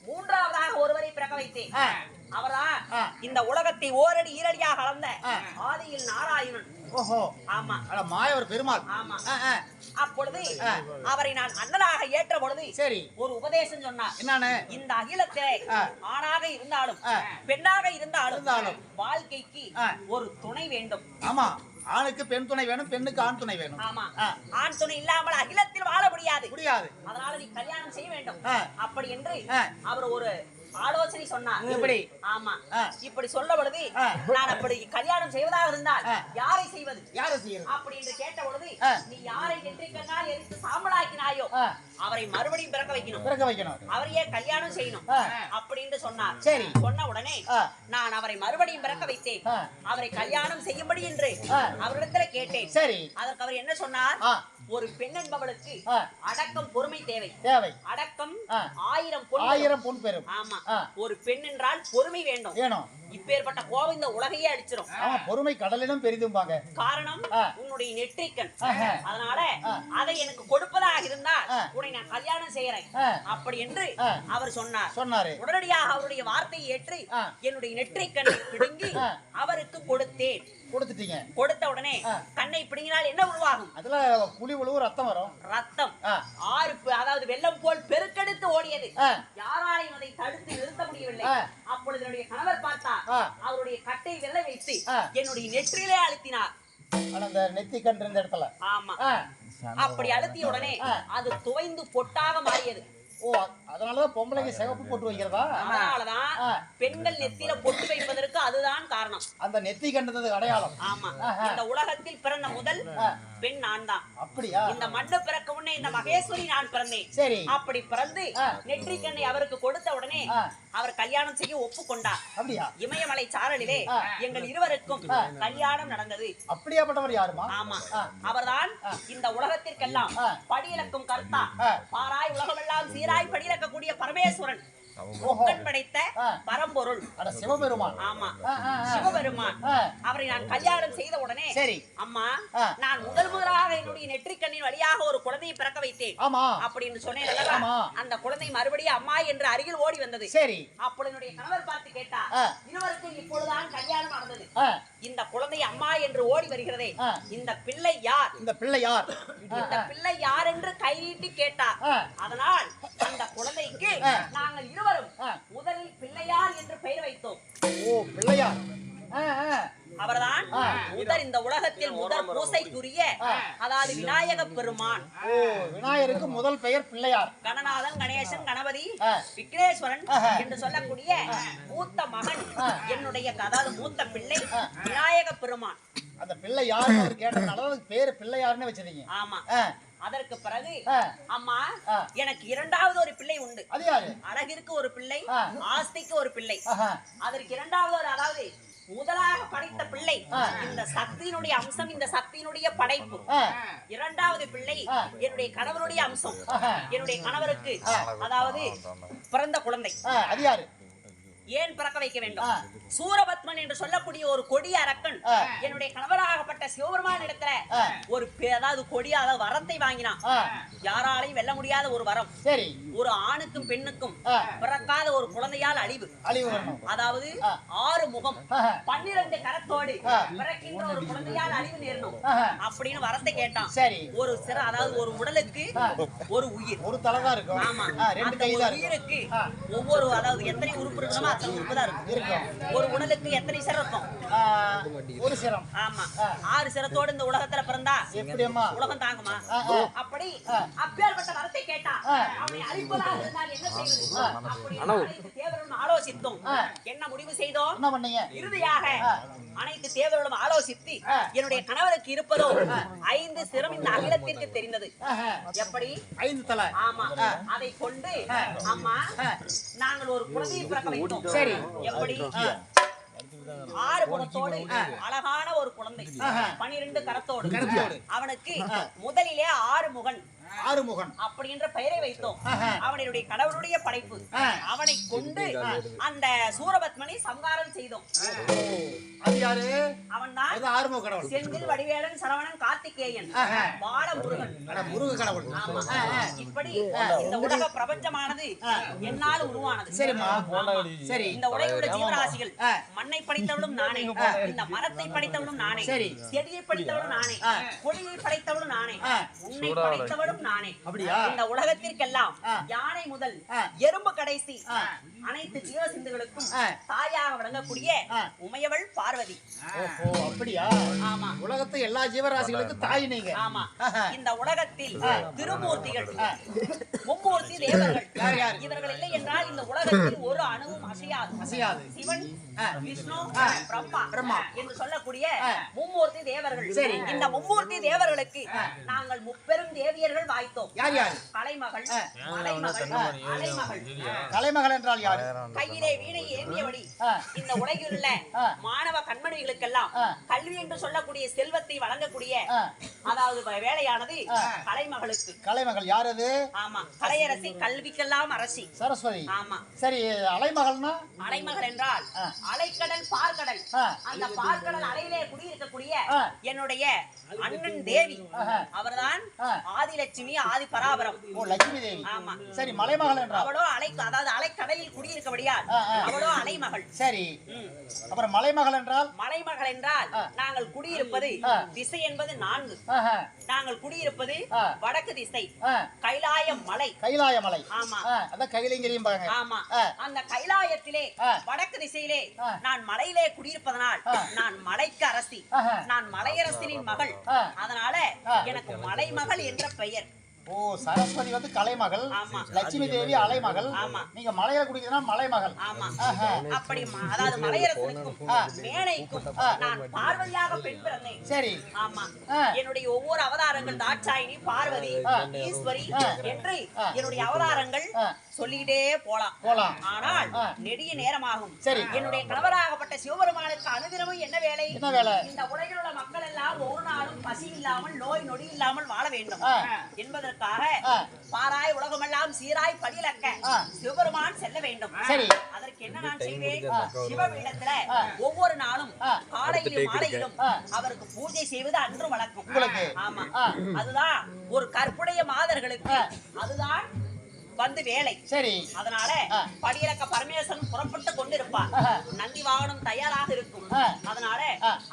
மூன்றாவதாக ஒருவரை பிறக்க வைத்தேன். அவர்தான் இந்த உலகத்தை ஓரடி ஈரடியாக அளந்த ஆதியில் நாராயணன்.
ஓஹோ,
ஆமா,
அட மாயவர் பெருமாள்.
ஆமா. அப்பொழுது அவரை நான் அண்ணனாக ஏற்ற பொழுது
சரி,
ஒரு உபதேசம் சொன்னார்.
என்னன்னு?
இந்த அகிலத்தை ஆணாக இருந்தாலும் பெண்ணாக இருந்தாலும் வாழ்க்கைக்கு ஒரு துணை வேண்டும்.
ஆமா, ஆணுக்கு பெண் துணை வேணும், பெண்ணுக்கு ஆண் துணை வேணும்.
ஆமா, ஆண் துணை இல்லாமல் அகிலத்தில் வாழ முடியாது. அதனால நீ கல்யாணம் செய்ய வேண்டும். அப்படி என்று அவர் ஒரு ஆலோசனை சொன்னார்.
எப்படி?
ஆமா, இப்படி சொல்ல பொழுது நான் அப்படி கல்யாணம் செய்வதாக இருந்தால் யாரை செய்வது,
யாரை செய்யறது
அப்படி என்று கேட்ட பொழுது நீ யாரை நெற்றிக்கண்ணால் எரித்து சாம்பலாக்கினாயோ அவரை மறுபடியும் பிறக்க வைக்கணும், அவரையே கல்யாணம் செய்யணும் அப்படின்னு சொன்னார்.
சரி,
சொன்ன உடனே நான் அவரை மறுபடியும் பிறக்க வைத்தேன். அவரை கல்யாணம் செய்யும்படி என்று அவரிடத்துல கேட்டேன். சரி, அதற்கு அவர் என்ன சொன்னார்? ஒரு பெண் என்பவளுக்கு அடக்கம் பொறுமை தேவை. அடக்கம் 1000 பொன் பெறும். ஆமா, ஒரு பெண் என்றால் பொறுமை வேண்டும். இப்பேற்பட்ட கோபம் இந்த உலகையே அடிச்சிடும்.
பொறுமை கடலிலும் பெரிதும்பாங்க.
காரணம் உன்னுடைய நெற்றிக்கண். அதனால அதை எனக்கு கொடுப்பதாக இருந்தால் உன்னை நான் கல்யாணம் செய்யறேன் அப்படி என்று அவர் சொன்னார். உடனடியாக அவருடைய வார்த்தையை ஏற்று என்னுடைய நெற்றிக்கண்ணை பிடுங்கி அவருக்கு கொடுத்தேன். கொடுத்த உடனே கண்ணை பிடுங்கினால் என்ன உருவாகும்?
அதுல புலி உழுவு ரத்தம் வரும்.
ரத்தம் அதாவது வெள்ளம் போல் பெருக்கெடுத்து ஓடியது. யாராலையும் அதை தடுத்து நிறுத்த முடியவில்லை. அப்பொழுது என்னுடைய கணவர் பார்த்தார். அவருடைய கட்டை வெள்ளை வைத்து என்னுடைய நெற்றிலே அழுத்தினார்.
அந்த நெத்தி கண் இருந்த இடத்துல.
ஆமா, அப்படி அழுத்திய உடனே அது துவைந்து பொட்டாக மாறியது.
ஓ, அதனாலதான் பொம்பளைக்கு சிவப்பு பொட்டு வைக்கிறதா?
அதனாலதான் பெண்கள் நெத்தியில பொட்டு வைப்பதற்கு அதுதான் காரணம்.
அந்த நெத்தி கண்டது அடையாளம்.
ஆமா, இந்த உலகத்தில் பிறந்த முதல் பெண் நான் தான்.
அப்படியா?
இந்த மண்ணு பிறக்க முன்னே இந்த மகேஸ்வரி நான் பிறந்தேன்.
சரி,
அப்படி பிறந்து நெற்றிக்கண்ணை அவருக்கு கொடுத்த உடனே அவர் கல்யாணம் செய்ய ஒப்புக்கொண்டார்.
அப்படியா?
இமயமலை சாரலிலே எங்கள் இருவருக்கும் கல்யாணம் நடந்தது.
அப்படியாப்பட்டவர் யாருமா?
ஆமா, அவர்தான் இந்த உலகத்திற்கெல்லாம் படியிலக்கும் கர்த்தா. பாராய் உலகமெல்லாம் சீராய் படியிலக்கக்கூடிய பரமேஸ்வரன், படைத்த பரம்பொருள்
சிவபெருமான்.
ஆமா, சிவபெருமான். அவரை நான் கல்யாணம் செய்த உடனே சரி அம்மா, நான் முதலாக என்னுடைய நெற்றிக்கண்ணின் வழியாக ஒரு குழந்தையை பிறக்க வைத்தேன் அப்படின்னு சொன்னேன். அந்த குழந்தை மறுபடியும் அம்மா என்று அருகில் ஓடி வந்தது. சரி, அப்பொழுது என்னுடைய கணவர் பார்த்து கேட்டார், இருவருக்கும் இப்பொழுதுதான் கல்யாணம் நடந்தது, இந்த குழந்தை அம்மா என்று ஓடி வருகிறதே, இந்த பிள்ளை யார்? இந்த பிள்ளை யார் என்று கை நீட்டி கேட்டார். அதனால் அந்த குழந்தைக்கு நாங்கள் இருவரும் முதலில் பிள்ளையார் என்று பெயர் வைத்தோம்.
ஓ, பிள்ளையார்.
அவர்தான் முதல் இந்த உலகத்தில் முதல் பூசைக்குரிய, அதாவது விநாயக பெருமான்.
ஓ, விநாயகருக்கு முதல் பெயர் பிள்ளையார்.
கணநாதன், கணேசன், கணபதி, விக்னேஸ்வரன் என்று சொல்லக்கூடிய மூத்த மகன் என்னுடைய, அதாவது மூத்த பிள்ளை விநாயக பெருமான்.
அந்த பிள்ளை யாருன்னு கேட்டதுனால பேரு பிள்ளையார்னு வச்சதீங்க.
ஆமா, அதற்கு பிறகு அம்மா எனக்கு இரண்டாவது ஒரு பிள்ளை உண்டு. அழகிற்கு ஒரு பிள்ளை, ஆஸ்திக்கு ஒரு பிள்ளை. அதற்கு இரண்டாவது ஒரு, அதாவது முதலாக படைத்த பிள்ளை இந்த சக்தியினுடைய அம்சம், இந்த சக்தியினுடைய படைப்பு. இரண்டாவது பிள்ளை என்னுடைய கணவருடைய அம்சம். என்னுடைய கணவருக்கு அதாவது பிறந்த குழந்தை. அது யாரு? ஏன் பிறக்க வைக்க வேண்டும்? சூரபத்மன் என்று சொல்லக்கூடிய ஒரு கொடிய அரக்கன் என்னுடைய கணவராகப்பட்ட சிவபெருமான் இடத்துல ஒரு அதாவது கொடிய வரத்தை வாங்கினான். யாராலையும் வெல்ல முடியாத ஒரு வரம். சரி, ஒரு ஆணுக்கும் பெண்ணுக்கும் பிறக்காத ஒரு குழந்தையால் அழிவு. அதாவது 6 முகம் 12 கரத்தோடு பிறக்கின்ற ஒரு குழந்தையால் அழிவு நேரணும் அப்படின்னு வரத்தை கேட்டான். சரி, ஒரு சிற, அதாவது ஒரு உடலுக்கு ஒரு உயிர், ஒரு தலைதான் இருக்கும். ஆமா, அந்த உயிருக்கு ஒவ்வொரு, அதாவது எத்தனை உறுப்பு இருக்கணுமோ அத்தனை உறுப்பு தான் இருக்கும். ஒரு உடலுக்கு எத்தனை சிரம் இருக்கும்? ஒரு சிரம். ஆமா, 6 சிரத்தோடு இந்த உலகத்துல பிறந்தா எப்படியம்மா உலகம் தாங்குமா? அப்படி அப்பேற்பட்ட வரத்தை கேட்டா அவனை அழிப்பதாக இருந்தால் என்ன செய்வது? அனைத்து தேவர்களும் ஆலோசித்தோம். என்ன முடிவு செய்தோம்? என்ன பண்ணீங்க? இறுதியாக அனைத்து தேவர்களும் ஆலோசித்து என்னுடைய கணவருக்கு இருப்பதோ 5 சிரம் இந்த அகிலத்திற்கு தெரிந்தது. எப்படி? 5 தலை. ஆமா, அதை கொண்டு அம்மா நாங்கள் ஒரு குழந்தையை பிறக்க வைத்தோம். சரி, எப்படி? 6 முகத்தோடு அழகான ஒரு குழந்தை, 12 கரத்தோடு. அவனுக்கு முதலிலே 6 முகன்,
ஆறுமுகன்
அப்படின்ற பெயரை வைத்தோம். அவனுடைய கடவுளுடைய படைப்பு. அவனை கொண்டு அந்த சூரபத்மனை சம்ஹாரம் செய்தோம்.
அது யாரு?
அவன் தான்
ஆறுமுக கடவுள்.
செந்தில், வடிவேலன், சரவணன், கார்த்திகேயன், பால முருகன்.
முருக கடவுள்.
இப்படி இந்த உலக பிரபஞ்சமானது என்னால் உருவானது.
சரிம்மா. சரி.
இந்த உலகிலுள்ள ஜீவராசிகள் மண்ணை படைத்தவளும் நானே, இந்த மரத்தை படைத்தவளும் நானே, செடியை படைத்தவளும் நானே, கொடியை படைத்தவளும் நானே, உன்னை படைத்தவளும் நானே.
அப்படியா?
இந்த உலகத்திற்கெல்லாம் யானை முதல் எறும்பு கடைசி அனைத்து ஜீவசிந்துகளுக்கும் தாயாக விளங்கக்கூடிய உமையவள் பார்வதி.
ஓஹோ, அப்படியா?
ஆமா.
உலகத்து எல்லா ஜீவராசிகளுக்கும் தாய் நீங்க.
ஆமா. இந்த உலகத்தில் திருமூர்த்திகள், மும்மூர்த்தி தேவர்கள். இவர்கள் இல்லை என்றால் இந்த உலகத்தில் ஒரு அணுவும் அசையாது. சிவன், விஷ்ணு, பிரம்மா என்று சொல்லக்கூடிய மும்மூர்த்தி தேவர்கள். இந்த மும்மூர்த்தி தேவர்களுக்கு நாங்கள் முப்பெரும் தேவியர்கள் வாய்த்தோம்.
யார் யார்?
கலைமகள், மலைமகள், அலைமகள்.
கலைமகள் என்றால் யார்?
கையிலே வீணை ஏந்தியபடி இந்த உலகில் உள்ள மாணவ கண்மணிகளுக்கெல்லாம் கல்வி என்று சொல்லக்கூடிய செல்வத்தை வழங்கக்கூடிய அதாவது வேலையானது கலைமகளுக்கு.
கலைமகள் யார் அது?
ஆமா, கலையரசி, கல்விக்கெல்லாம் அரசி
சரஸ்வதி.
ஆமா.
சரி, அலைமகள்னா?
அலைமகள் என்றால் அலைக்கடல், பார்க்கடல். அந்த பார்க்கடல் அலையிலே குடியிருக்கக்கூடிய என்னுடைய அண்ணன் தேவி, அவர்தான் ஆதிலட்சுமி, ஆதி பராபரம்.
ஓ, லட்சுமி தேவி.
ஆமா.
சரி, மலைமகள் என்றால்?
அவளோ அதாவது அலைக்கடலில் குடியிருக்கபடியால் அவளோ அலைமகள்.
சரி. அப்புறம் மலைமகள் என்றால்?
மலைமகள் என்றால் நாங்கள் குடியிருப்பது திசை என்பது 4. நாங்கள் குடியிருப்பது வடக்கு திசை, கைலாய மலை.
கைலாய மலை.
ஆமா.
அத கைலிங்கிரியும் பாருங்க.
ஆமா. அந்த கைலாயத்திலே வடக்கு திசையிலே நான் மலையிலே குடியிருப்பதனால் நான் மலைக்கு அரசி, நான் மலையரசனின் மகள். அதனால எனக்கு மலைமகள் என்ற பெயர்.
ஓ, சரஸ்வதி வந்து கலைமகள், லட்சுமி தேவி அலைமகள். நீங்க மலையில குடிக்கிறதுனா மலைமகள்.
ஆமா. அப்படி அதாவது மலையரசனுக்கும் மேனைக்கும் நான் பார்வதியாக பெண் பிறந்தேன்.
சரி.
ஆமா. என்னுடைய ஒவ்வொரு அவதாரங்கள் தாட்சாயினி, பார்வதி, ஈஸ்வரி என்று என்னுடைய அவதாரங்கள் சொல்லிக்கிட்டே போலாம். ஆனால் நெடிய நேரமாகும். என்னுடைய கணவராகப்பட்ட சிவபெருமானுக்கு அனுதினமும் என்ன வேலை? இந்த உலகில் உள்ள மக்கள் எல்லாம் ஒரு நாளும் பசி இல்லாமல், நோய் நொடி இல்லாமல் வாழ வேண்டும் என்பதற்காக பாராய் உலகமெல்லாம் சீராய் படியிலக்க சிவபெருமான் செல்ல வேண்டும். அதற்கு என்ன நான் செய்வேன்? சிவபீடத்துல ஒவ்வொரு நாளும் காலையிலும் மாலையிலும் அவருக்கு பூஜை செய்வது அன்று வழக்கம். ஆமா. அதுதான் ஒரு கற்புடைய மாதர்களுக்கு அதுதான் வந்து வேலை. சரி. அதனால படியிலக்க பரமேஸ்வரன் புறப்பட்டு கொண்டிருப்பார். நந்தி வாகனம் தயாராக இருக்கும். அதனால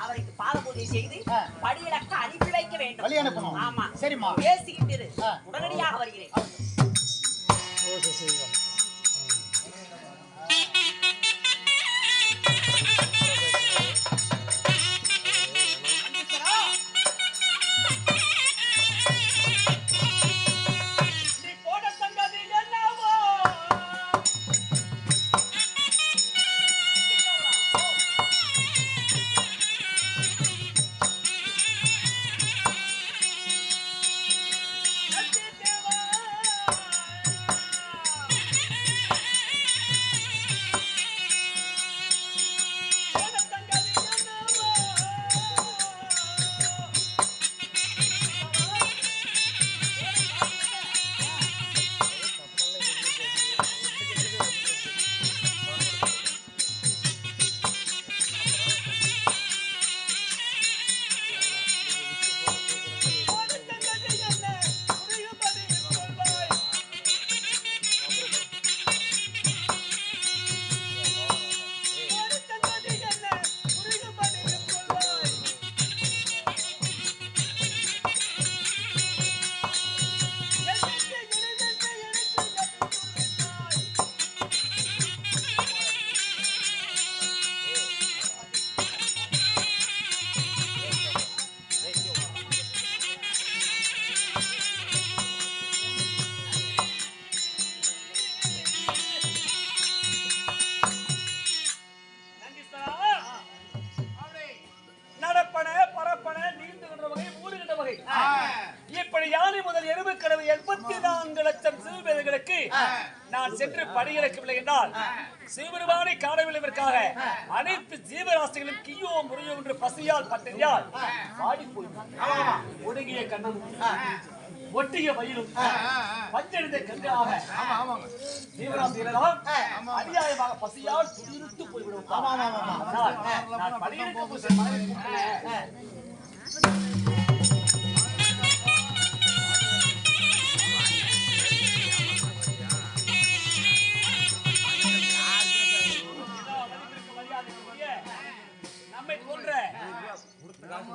அவருக்கு பாத பூஜை செய்து படியிலக்க அனுப்பி வைக்க வேண்டும்.
வழி அனுப்பணும்.
ஆமா.
சரிம்மா.
பேசிக்கிட்டு உடனடியாக வருகிறேன்.
நான் சென்று படிகளுக்கு விளைகின்றால் சிவபெருமானை காணவில்லைவதற்காக அனைத்து ஜீவராசிகளும் கியோ முறையோ என்று பசியால் பட்டறியால் பாடி போய் ஒடுங்கிய கண்ணன் ஒட்டிய வயிறும் பஞ்செடுத்த கங்காக ஜீவராசிகளெல்லாம் அநியாயமாக பசியால் துடித்து போய்விடும். நான் படியெடுக்க போய் மனைவி கூப்பிட்டேன். நம்மை போன்ற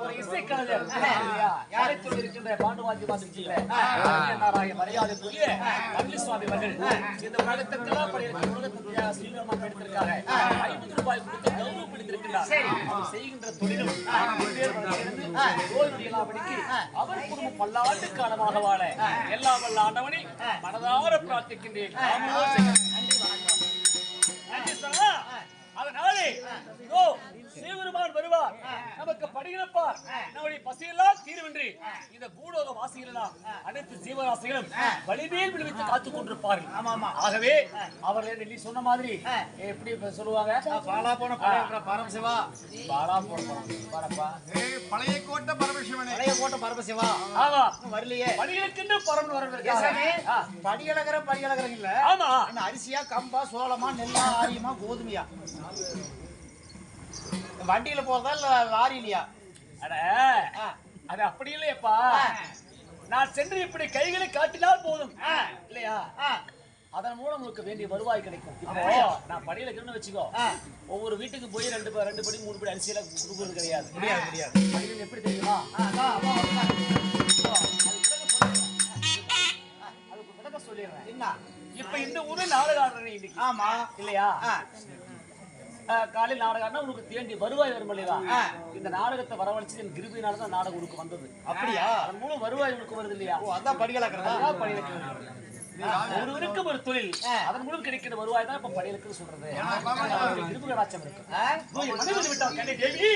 ஒரு இசைக்கலைஞர் யாரைத்துள் இருக்கின்ற பாண்டுவாஞ்சி வாசிக்கல மரியாதைக்குரிய பழனி சுவாமி அவர்கள் இந்த உலகத்திற்கெல்லாம் உலகத்திற்கு ஸ்ரீராமா எடுத்திருக்காங்க. 50 ரூபாய் கொடுத்து கௌரவப்படுத்திருக்கிறார். அவர் செய்கின்ற தொழிலும் அவர் குடும்பம் பல்லாண்டு காலமாக வாழ எல்லா வல்ல ஆண்டவனை மனதார பிரார்த்திக்கின்றேன். அதனாலே சிவபெருமான் வருவார், நமக்கு படுகிறப்பார், நம்முடைய பசியெல்லாம் தீர்வின்றி இந்த பூலோக வாசிகளெல்லாம் அனைத்து ஜீவராசிகளும் வலிமேல் விழுவித்து காத்துக் கொண்டிருப்பார்கள். ஆகவே அவர்கள் நீ சொன்ன மாதிரி எப்படி சொல்லுவாங்க, பாலா போன பரமசிவா, பாலா போன
பழைய கோட்டை பரமசிவனே,
பழைய கோட்டை பரமசிவா.
ஆமா,
வரலையே
படிகளுக்கு பரமன் வரவில்லை.
படியழகரம் இல்ல.
ஆமா,
அரிசியா, கம்பா, சோளமா, நெல்லா, ஆரியமா, கோதுமையா? வண்டியில போறதா இல்ல லாரியிலயா?
அது அப்படி இல்லையப்பா. நான் சென்று இப்படி கைகளை காட்டினால் போதும் இல்லையா, அதன் மூலம் உங்களுக்கு வேண்டிய வருவாய் கிடைக்கும். இப்போ நான் படியில இருக்குன்னு வச்சுக்கோ, ஒவ்வொரு வீட்டுக்கு போய் 2 படி 3 படி அரிசியில கொடுக்கறது கிடையாது. படியில எப்படி தெரியுமா, அதுக்கு விளக்க சொல்லிடுறேன். என்ன, இப்ப இந்த ஊரு நாடகம் இன்னைக்கு. ஆமா இல்லையா, காலையில் நாடகம்னா உனக்கு தேண்டி வருவாய் வரும் இல்லையா? இந்த நாடகத்தை வரவழைச்சு என் கிருபினாலதான் நாடகம் உனக்கு வந்தது. அப்படியா? அதன் மூலம் வருவாய் உனக்கு வருது இல்லையா? அதான் படிகளக்கிறதா? ஒருவருக்கு ஒரு தொழில், அதன் மூலம் கிடைக்கிற வருவாய் தான் இப்ப படிகளுக்கு சொல்றது. கிருபி கடாட்சம் இருக்கு. மனைவி விட்டார் கண்ணை தேவி.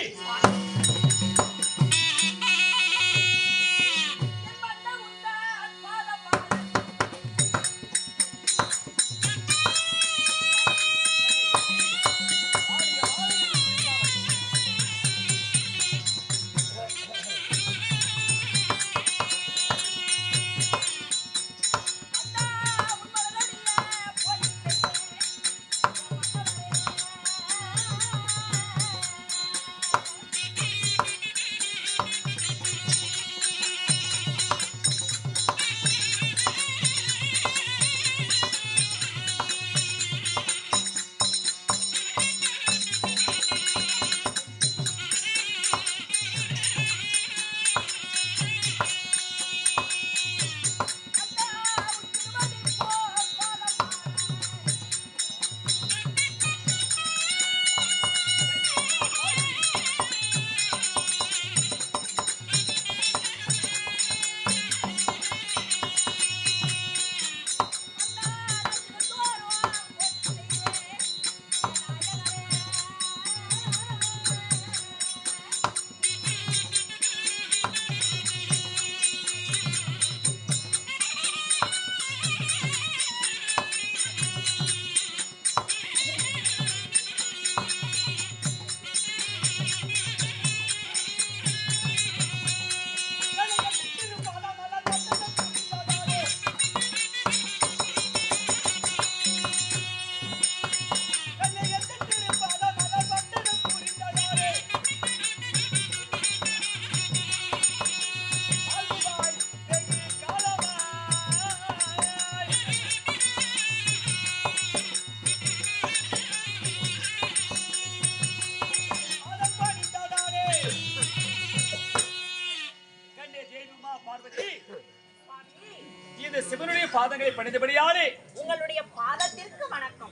இது சிவனுடைய பாதங்களை பணிந்தபடியாலே
உங்களுடைய பாதத்திற்கு வணக்கம்.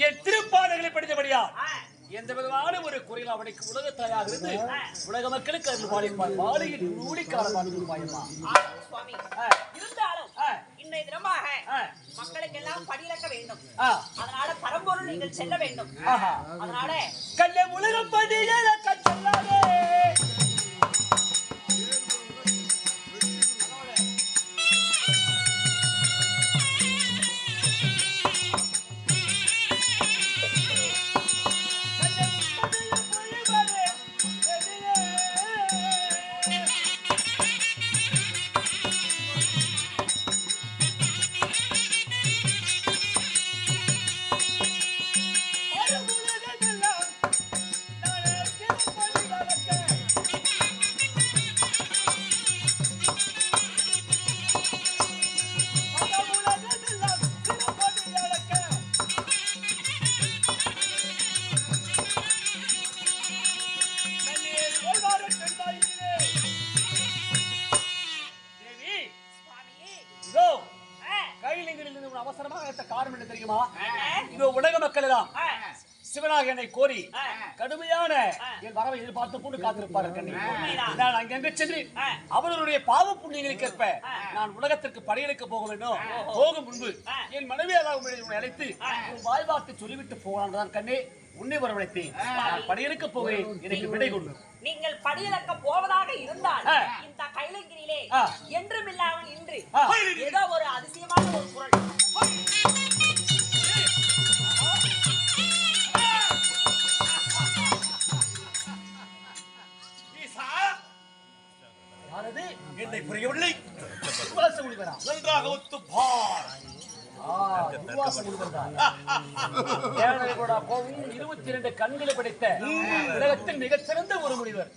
என் திருப்பாதங்களை பணிந்தபடியா எந்த விதமான ஒரு குறையில் அவனுக்கு உலக தாயாக இருந்து உலக மக்களுக்கு அருள் பாலிப்பார். மாலையில் நூலிக்கால பாலிப்பாயம்மா
சுவாமி. இருந்தாலும் இன்னை தினமாக மக்களுக்கு எல்லாம் படியிறக்க வேண்டும். அதனால பரம்பொருள் நீங்கள் செல்ல வேண்டும். அதனால
கல்ல உலகம் படியில கச்சல்லாதே. கைலிங்கிலிருந்து அவசரமாக எடுத்த காரணம் என்ன தெரியுமா? இதோ உலக மக்கள் எல்லாம் சிவனாக என்னை கோரி கடுமையான என் வரவை எதிர்பார்த்து கொண்டு காத்திருப்பார்கள். நான் அங்கங்க சென்று அவர்களுடைய பாவ புண்ணியங்களுக்கு ஏற்ப நான் உலகத்திற்கு படையெடுக்க போக வேண்டும். போகும் முன்பு என் மனைவியாக அழைத்து வாய்வார்த்தை சொல்லிவிட்டு போகலாம் தான் கண்ணே உன்னை வரவழைத்தேன். நான் படையெடுக்க போகிறேன், எனக்கு விடை கொடு.
நீங்கள் படியிலக்க போவதாக இருந்தால் இந்த கைலங்கிரியிலே என்றும் இல்லாமல் இன்று ஏதோ ஒரு அதிசயமான ஒரு குரல்.
என்னை புரியவில்லை. நன்றாக ஒத்துப்பார். 22 கண்களை படைத்த உலகத்தில் மிகச்சிறந்த ஒரு முனிவர்.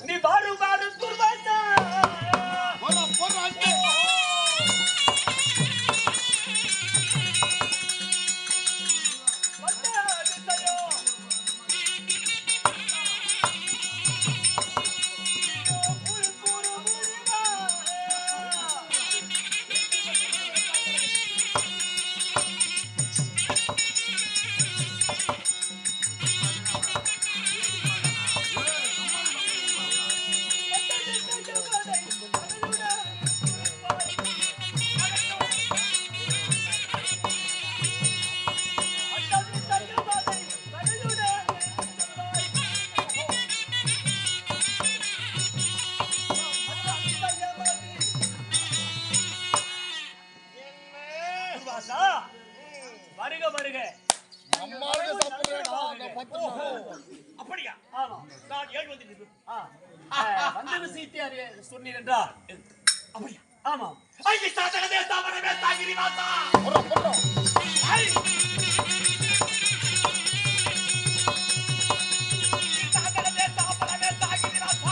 நீ பாரு பாரு துர்வாசா. வருக வருக. அப்படியா? ஆமா. நான் ஏழு வந்து விஷயத்தை சொன்னீர் என்றால் அப்படியா? ஆமா. ஐயே சாதகதே தாமரமே தாகிரி மாதா. ஐ சாதகதே தாமரமே தாகிரி மாதா.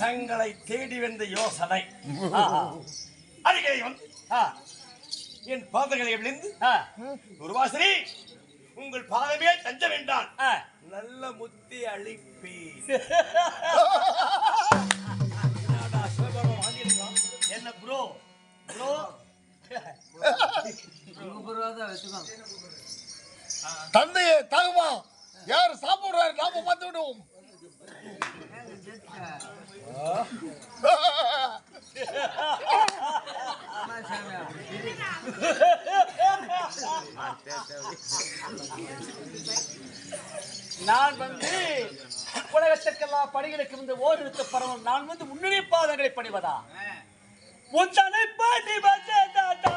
தங்களை தேடி வந்த யோசனை அருகே வந்து என் பாதங்களை விழுந்து துர்வாசனே உங்கள் பாதமே தஞ்சம் என்றால் நல்ல முத்தி அளிப்பேன். என்ன ப்ரோ ப்ரோ
தந்தையே தகுமா யார் சாப்பிடுறாரு நாம பார்த்து விடுவோம்.
நான் வந்து உலகத்திற்கெல்லாம் பணிகளுக்கு வந்து ஓரிருத்த பரவல் நான் வந்து முன்னணி பாதங்களை பணிவதா முந்தனை பாடி வந்தாதா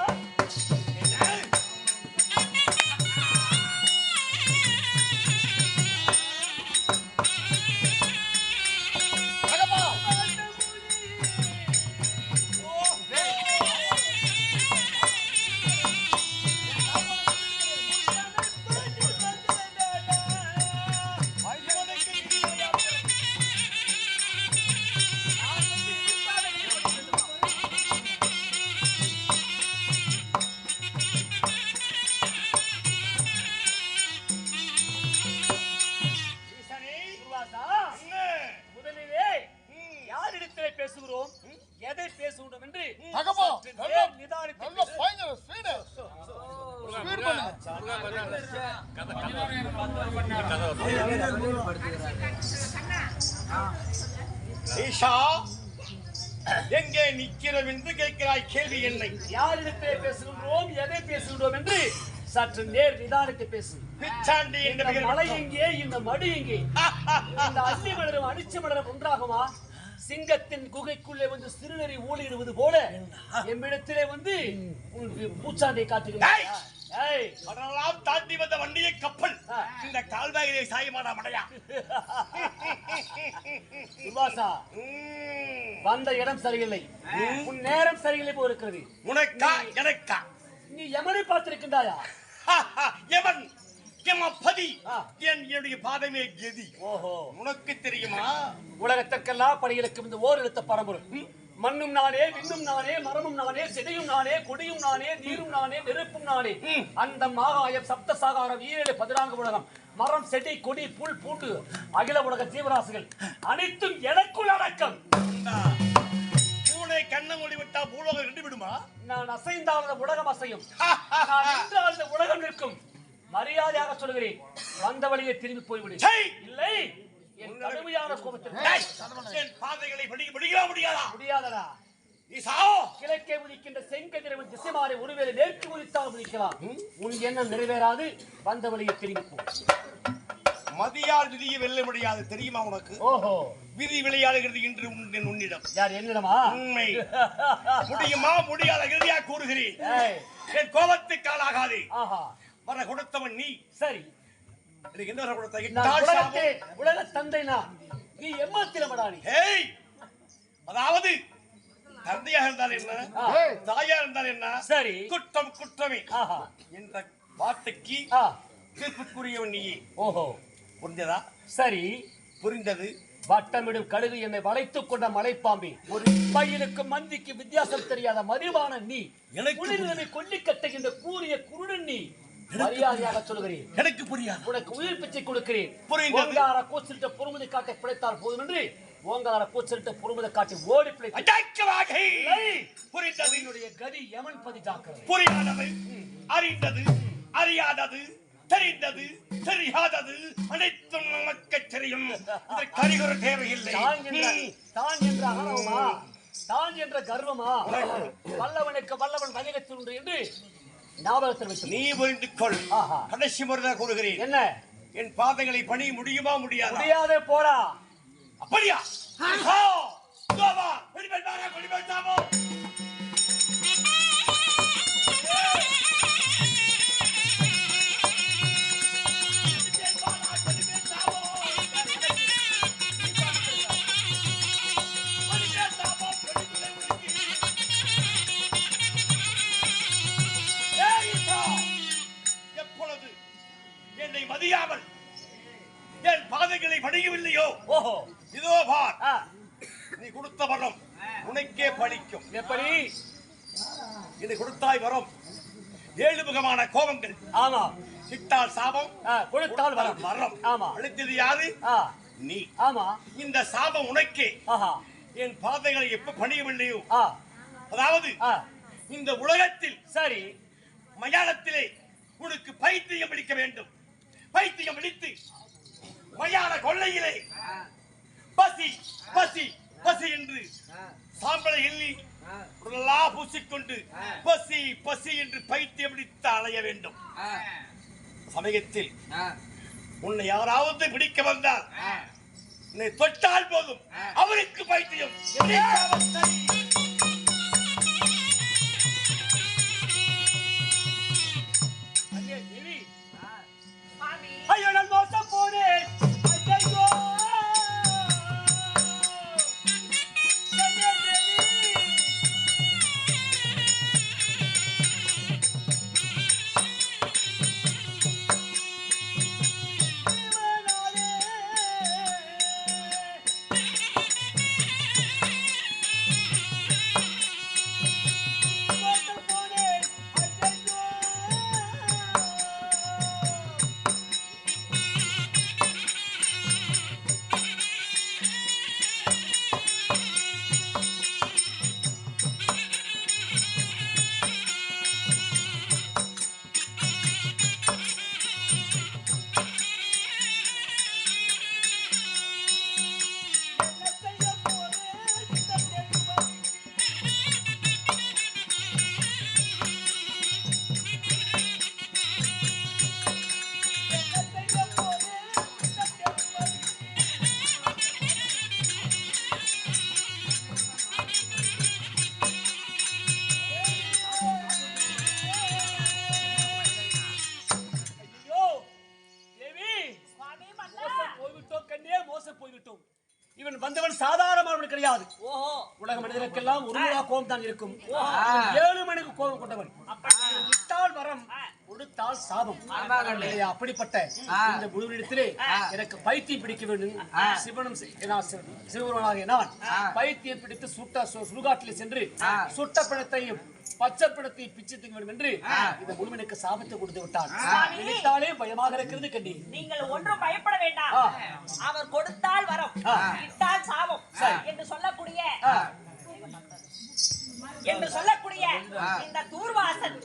எங்கே நிக்கிறோம் என்று கேட்கிறாய் கேள்வி என்னை
யாரிடத்தை பேசுகின்றோம் எதை பேசுகின்றோம் என்று சற்று நேர் நிதானத்தை பேசு.
பிச்சாண்டி என்ற
மலை எங்கே இந்த மடு எங்கே இந்த அள்ளி மலரும் அடிச்ச மலரும் ஒன்றாகுமா? சிங்கத்தின் குகைக்குள்ளே வந்து சிறுநெறி ஊழிடுவது போல எம்மிடத்திலே வந்து பூச்சாண்டை காட்டுகிறாய்.
கடலாம் தாண்டி வந்த வண்டியை கப்பல் அந்த கால்வாயிலே சாயமாடா மடையா.
துர்வாசா, வந்த இடம் சரியில்லை, உன் நேரம் சரியில்லை போல் இருக்கிறது.
உனக்கா எனக்கா?
நீ யமனை பார்த்திருக்கின்றாயா?
யமன் யமபதி என்னுடைய பாதமே கதி.
ஓஹோ,
உனக்கு தெரியுமா?
உலகத்திற்கெல்லாம் படைகளுக்கு இந்த ஓர் எழுத்த பரம்பொருள். மண்ணும் நானே, விண்ணும் நானே, மரமும் நானே, செடியும் நானே, கொடியும் நானே, நீரும் நானே, நெருப்பும் நானே. அந்த மாகாயம் சப்த சாகாரம் 14 உலகம், மரம், செடி, கொடி, புல், பூண்டு, அகில உலக ஜீவராசிகள் அனைத்தும் எனக்குள் அடக்கம்.
பூனை கண்ண மூடி விட்டா பூலோகம் ரெண்டு விடுமா?
நான் அசைந்தால் அந்த உலகம் அசையும், நான் நின்றால் அந்த உலகம் நிற்கும். மரியாதையாக சொல்கிறேன், வந்த வழியை திரும்பி போய்விடு. இல்லை, என் கடுமையான கோபத்திற்கு
என் பாதைகளை படிக்க முடியாதா?
முடியாதடா.
நீ சாவோ.
கிழக்கே உதிக்கின்ற செங்கதிரவன் திசை மாறி ஒருவேளை நேர்க்கு உதித்தால் உதிக்கலாம். உன் எண்ணம் நிறைவேறாது, வந்த வழியை திரும்பி போ.
மதியால் விதியை வெல்ல முடியாது தெரியுமா உனக்கு?
ஓஹோ,
விதி விளையாடுகிறது என்று உன்னிடம்.
யார் என்னிடமா?
உண்மை. முடியுமா முடியாத இறுதியா கூறுகிறேன். என் கோபத்துக்கு ஆளாகாதே.
ஆஹா,
வர கொடுத்தவன் நீ.
சரி,
எனக்கு என்ன வர கொடுத்த?
உலக தந்தை நான், நீ எம்மாத்திரமடா நீ?
ஏய், அதாவது தந்தையாக இருந்தால் என்ன, தாயா இருந்தால் என்ன,
சரி,
குற்றம் குற்றமே
ஆஹா
என்ற வார்த்தைக்கு தீர்ப்புக்குரியவன் நீ.
ஓஹோ,
புரிஞ்சதா?
சரி,
புரிந்தது.
வட்டமிடும் கழுகு என்னை வளைத்துக் கொண்ட மலைப்பாம்பி, ஒரு பையனுக்கு மந்திக்கு வித்தியாசம் தெரியாத மதிவான நீ, எனக்கு கொல்லி கட்டுகின்ற கூறிய குருடன் நீ. மரியாதையாக சொல்கிறேன்,
எனக்கு புரியாது.
உனக்கு உயிர் பிச்சை கொடுக்கிறேன்.
புரிந்தது.
ஓங்கார கூச்சலிட்ட பொறுமுதை காட்டை பிழைத்தால் போதும் என்று ஓங்கார கூச்சலிட்ட பொறுமுதை காட்டி ஓடி பிழைத்தாய்.
புரிந்தது.
என்னுடைய கதி யமன் பதி ஜாக்கிரதை.
புரியாதது, அறிந்தது, அறியாதது, தெரிந்தது, தெரியாதது அனைத்தும் நமக்கு தெரியும். கரிகுற தேவையில்லை.
தான் என்ற ஆணவமா, தான் என்ற கர்வமா, வல்லவனுக்கு வல்லவன் வணிகத்தில் உண்டு என்று ஞாபகத்தில் வைத்து
நீ புரிந்து கொள். கடைசி முறை கூறுகிறேன்.
என்ன?
என் பாதைகளை பணிய முடியுமா முடியாதா?
முடியாதே போடா.
அப்படியா? எப்பொழுது என்னை மதியாமல் என் பாதைகளை பணியவில்லையோ, ஓஹோ, இதோ பார், நீ கொடுத்த வரம் உனக்கே பலிக்கும்.
எப்படி?
இதை கொடுத்தாய் வரம், 7 முகமான கோபங்கள்.
ஆமா,
இட்டால் சாபம்,
கொடுத்தால் வரம்.
வரம்.
ஆமா,
அளித்தது யாரு? நீ.
ஆமா,
இந்த சாபம் உனக்கே.
ஆஹா,
என் பாதைகளை எப்ப பணியவில்லையோ,
ஆ,
அதாவது இந்த உலகத்தில்,
சரி,
மயானத்திலே உனக்கு பைத்தியம் பிடிக்க வேண்டும். பைத்தியம் பிடித்து மயான கொள்ளையிலே பசி பசி பசி என்று சாம்பலை எள்ளி உடலெல்லாம் பூசிக்கொண்டு பசி பசி என்று பைத்தியம் பிடித்து அலைய வேண்டும். சமயத்தில் உன்னை யாராவது பிடிக்க வந்தால் உன்னை தொட்டால் போதும், அவருக்கு பைத்தியம்.
ஐயோ, நான் மோசம் போனேன். ஐயோ, இவன் வந்தவன் சாதாரணமானவன் கிடையாது.
ஓஹோ,
உலக மனிதனுக்கெல்லாம் ஒரு முறை கோபம் தான் இருக்கும். 7 மணிக்கு கோபம் கொண்டவன். விட்டால் வரம், கொடுத்தால் சாபம். அப்படிப்பட்ட இந்த குருவிடத்திலே எனக்கு பைத்தியம் பிடிக்க வேண்டும். சிவபெருமானாகிய நான் பைத்தியம் பிடித்து சுடுகாட்டிலே சென்று சுட்ட பிணத்தையும் பச்சை பிணத்தை பிச்சு திங்க வேண்டும் என்று இந்த முழுவனுக்கு சாபத்தை கொடுத்து விட்டான். நினைத்தாலே பயமாக இருக்கிறது கண்டி.
நீங்கள் ஒன்றும் பயப்பட வேண்டாம். அவர் கொடுத்தால் வரம், இட்டால் சாபம் என்று சொல்லக்கூடிய இந்த தூர்வாசன்,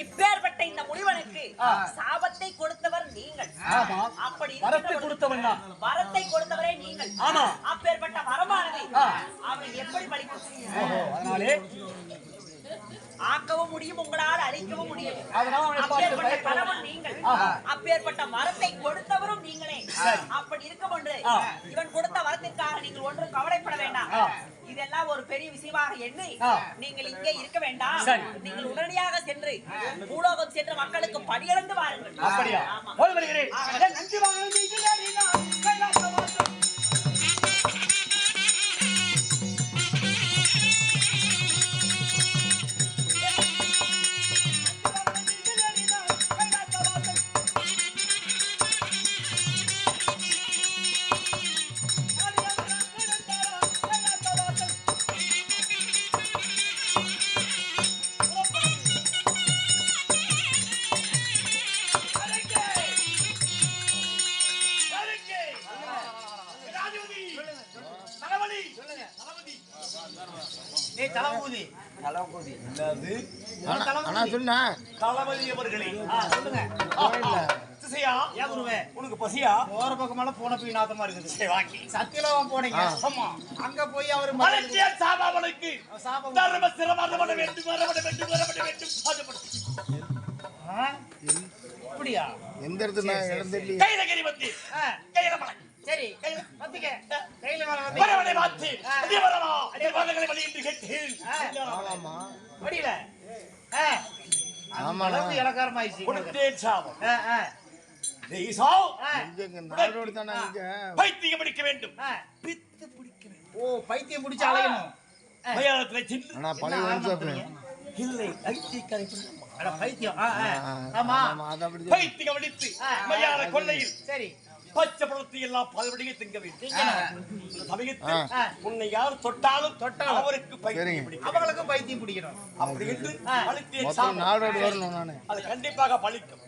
இப்பேற்பட்ட இந்த முனிவனுக்கு சாபத்தை கொடுத்தவர் நீங்கள். அப்படி
வரத்தை கொடுத்தவன் தான்.
வரத்தை கொடுத்தவரே நீங்கள்.
ஆமா.
அப்பேற்பட்ட வரமானது அவன் எப்படி படிக்கும்?
அதனாலே
ஆக்கவும் முடியும், உங்களால் அழிக்கவும் முடியும்.
அதனால அவனை பார்த்து
அப்பேற்பட்ட கணவன் நீங்கள், அப்பேற்பட்ட வரத்தை கொடுத்தவரும் நீங்களே. அப்படி இருக்கும் ஒன்று இவன் கொடுத்த வரத்திற்காக நீங்கள் ஒன்றும் கவலைப்பட வேண்டாம். இதெல்லாம் ஒரு பெரிய விஷயமாக எண்ணி நீங்கள் இங்கே இருக்க வேண்டாம். நீங்கள் உடனடியாக சென்று பூலோகம் சென்று மக்களுக்கு படியளந்து வாருங்கள்.
அப்படியா? போய் வருகிறேன். நன்றி
தளபதி அவர்களே,
சொல்லுங்க.
உனக்கு பசியா?
போற பக்கமெல்லாம் போன போய் நாத்தமா இருக்குது. சத்தியலோகம் போனீங்க. அங்க போய் அவரு
சாபாவனுக்கு தர்ம சிரமம் பண்ண வேண்டும்.
அப்படியா?
எந்த இடத்துல இழந்துட்டு
கையில கறி வந்து கையில மலை.
சரி, வந்துக்க. கையில
வரவனை பார்த்து அதே வரவா அதே வாதங்களை வழி என்று கேட்டேன்.
ஆமாமா
வடியில
ஆமா
இலக்காரமாயிடுச்சு.
கொடுத்தேன் சாபம்.
நாடோடு தானே இங்க
பைத்தியம் பிடிக்க வேண்டும். பித்து பிடிக்க வேண்டும்.
ஓ, பைத்தியம் பிடிச்சு அலையணும்.
மயானத்துல சின்ன
ஆனா பழைய வந்து
இல்லை ஐத்தியக்காரை
அட பைத்தியம். ஆமா,
அத அப்படி
பைத்தியம் அடித்து மயான கொள்ளையில்
சரி
பச்சை பழத்தை எல்லாம் பலபடியே திங்க வேண்டும். உன்னை யார் தொட்டாலும் அவருக்கு பைத்தியம் பிடிக்கும்.
அவங்களுக்கும் பைத்தியம் பிடிக்கணும்.
அப்படி என்று அழுத்திய
மொத்தம் நாடோடு வரணும் நானு.
அது கண்டிப்பாக பலிக்கும்.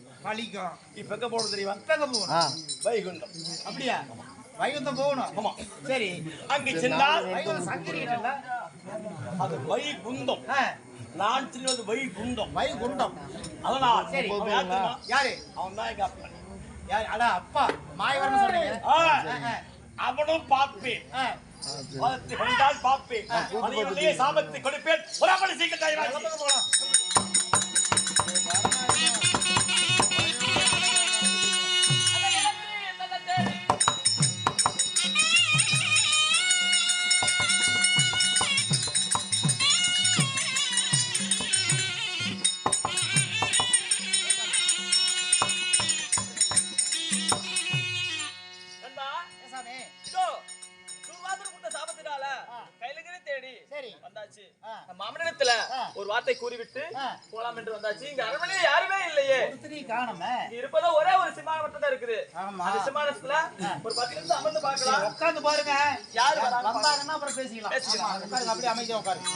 இப்ப எங்க போகணும் தெரியுமா? வைகுண்டம்.
அப்படியா? வைகுண்டம் போகணும்.
ஆமா.
சரி,
அங்கே சென்றால்
வைகுண்டம் சங்கரியில
அது வைகுண்டம். நான் சொல்வது வைகுண்டம்.
வைகுண்டம்.
அதனால்
சரி,
அவன் யார் தெரியுமா?
யாரு?
அவன் தான் எங்க அப்பா.
யாரு? அட அப்பா, மாயவரன் சொல்றீங்க.
அவனும் பார்ப்பேன். பாதத்தை கொண்டால் பார்ப்பேன். அதையுடைய சாபத்தை கொடுப்பேன். ஒரு அப்படி சீக்கிரம் போகலாம். மாமனிடத்துல ஒரு வார்த்தை கூறிவிட்டு போலாம் என்று வந்தாச்சு. இங்க அரண்மனையில யாருமே இல்லையே.
காணுமே.
இருப்பதோ ஒரே ஒரு சிம்மானம் மட்டும் தான் இருக்குது. அந்த சிம்மானத்துல ஒரு 10 நிமிஷம் அமர்ந்து பார்க்கலாம்.
உட்கார்ந்து பாருங்க.
யாரு
வந்தாங்கன்னா அப்புறம் பேசிக்கலாம். உட்காருங்க, அப்படியே அமைதியா உட்காருங்க.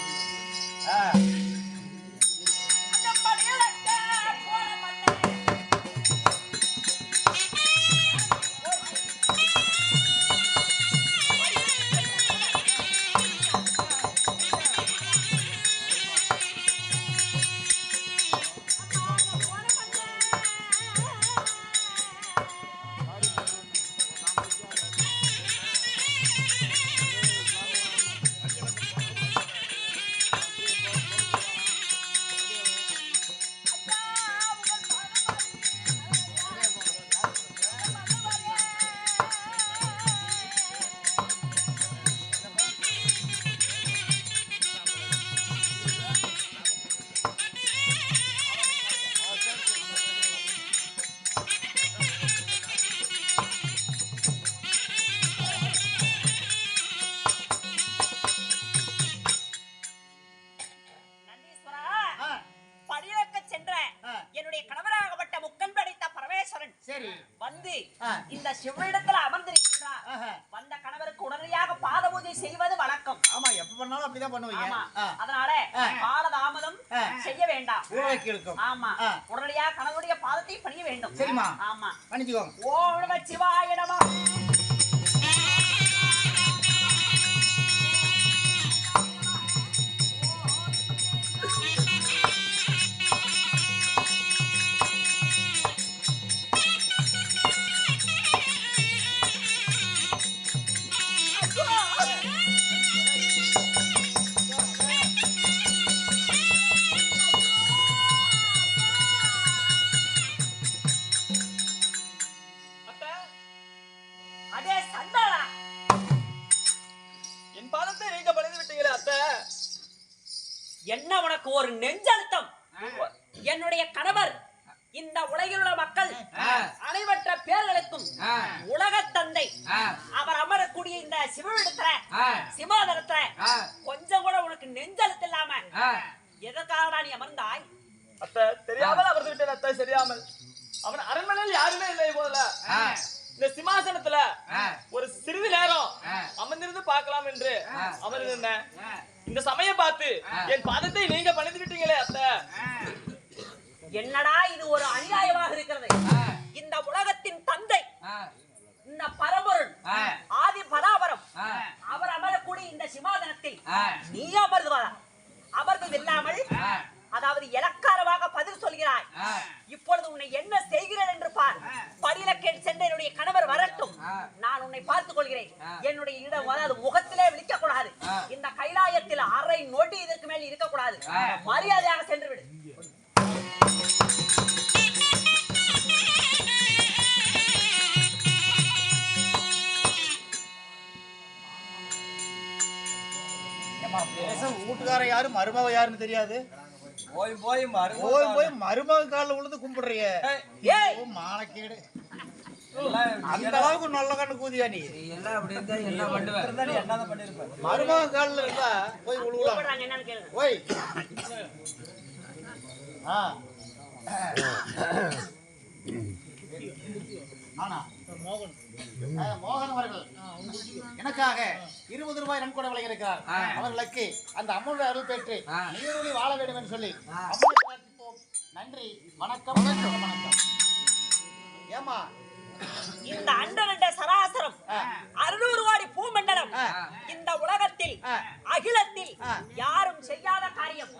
சரி
வந்து இந்த சிவனிடத்துல அமர்ந்திருக்கின்றார். வந்த கணவருக்கு உடனடியாக பாத பூஜை செய்வது வழக்கம்.
ஆமா எப்ப பண்ணாலும் அப்படிதான் பண்ணுவீங்க.
ஆமா. அதனால காலதாமதம் செய்ய வேண்டாம்.
ஊழலுக்கு இருக்கும்.
ஆமா. உடனடியாக கணவனுடைய பாதத்தை பணிய வேண்டும்.
சரிமா?
ஆமா.
பண்ணிக்கோங்க.
ஓம் நம சிவாய நமः. அடே சண்டாளா,
என் பாதத்தை நீங்க பணிந்து விட்டீங்களே அத்தை.
என்ன உனக்கு ஒரு நெஞ்சழுத்தம்? என்னுடைய கணவர் இந்த உலகில் உள்ள மக்கள் அனைவற்ற பேர்களுக்கும் உலகத் தந்தை அவர் அமரக்கூடிய இந்த சிவனிடத்துல சிமாதனத்துல கொஞ்சம் கூட உனக்கு நெஞ்சழுத்தம் இல்லாம எதற்காக நீ அமர்ந்தாய்?
அத்தை தெரியாமல் அமர்ந்து விட்டேன் அத்தை, தெரியாமல். அவன் அரண்மனையில் யாருமே இல்லை போல. இந்த சிம்மாசனத்துல ஒரு சிறிது நேரம் அமர்ந்திருந்து பார்க்கலாம் என்று அமர்ந்திருந்தேன். இந்த சமயம் பார்த்து என் பாதத்தை நீங்க பணிந்து விட்டீங்களே அத்தை.
என்னடா இது ஒரு அநியாயமாக இருக்கிறது. இந்த உலகத்தின் தந்தை இந்த பரம்பொருள் ஆதி பராபரம் அவர் அமரக்கூடிய இந்த சிம்மாசனத்தில் நீ அமர்ந்தது இல்லாமல் அதாவது இலக்காரமாக பதில் சொல்கிறாய். இப்பொழுது உன்னை என்ன செய்கிறேன் என்று பார். படியிலக்கேட் சென்ற என்னுடைய கணவர் வரட்டும், நான் உன்னை பார்த்துக் கொள்கிறேன். என்னுடைய இடம் அதாவது முகத்திலே விழிக்க கூடாது. இந்த கைலாயத்தில் அரை நொடி இதற்கு மேல் இருக்கக்கூடாது. மரியாதையாக சென்று விடு.
வீட்டுக்கார யாரு மருமக யாருன்னு தெரியாது.
போய் போய்
போய் மருமக காலில் விழுந்து கும்பிடுறிய. மானக்கேடு. அந்த அளவுக்கு நல்ல கண்ணு கூதியா நீ. மருமக காலில் இருந்தா போய் விழுவலாம்.
என்னன்னு கேளுங்க.
போய் மோகன் அவர்கள் எனக்காக 20 ரூபாய் நன்கொடை வழங்கியிருக்கிறார். அவர்களுக்கு அந்த அம்மனுடைய அருள் பெற்று நீரோடி வாழ வேண்டும் என்று சொல்லி அம்மனை பிரார்த்திப்போம். நன்றி, வணக்கம். வணக்கம். ஏமா
இந்த அண்டரண்ட சராசரம் 600 கோடி பூமண்டலம் இந்த உலகத்தில் அகிலத்தில் யாரும் செய்யாத காரியம்.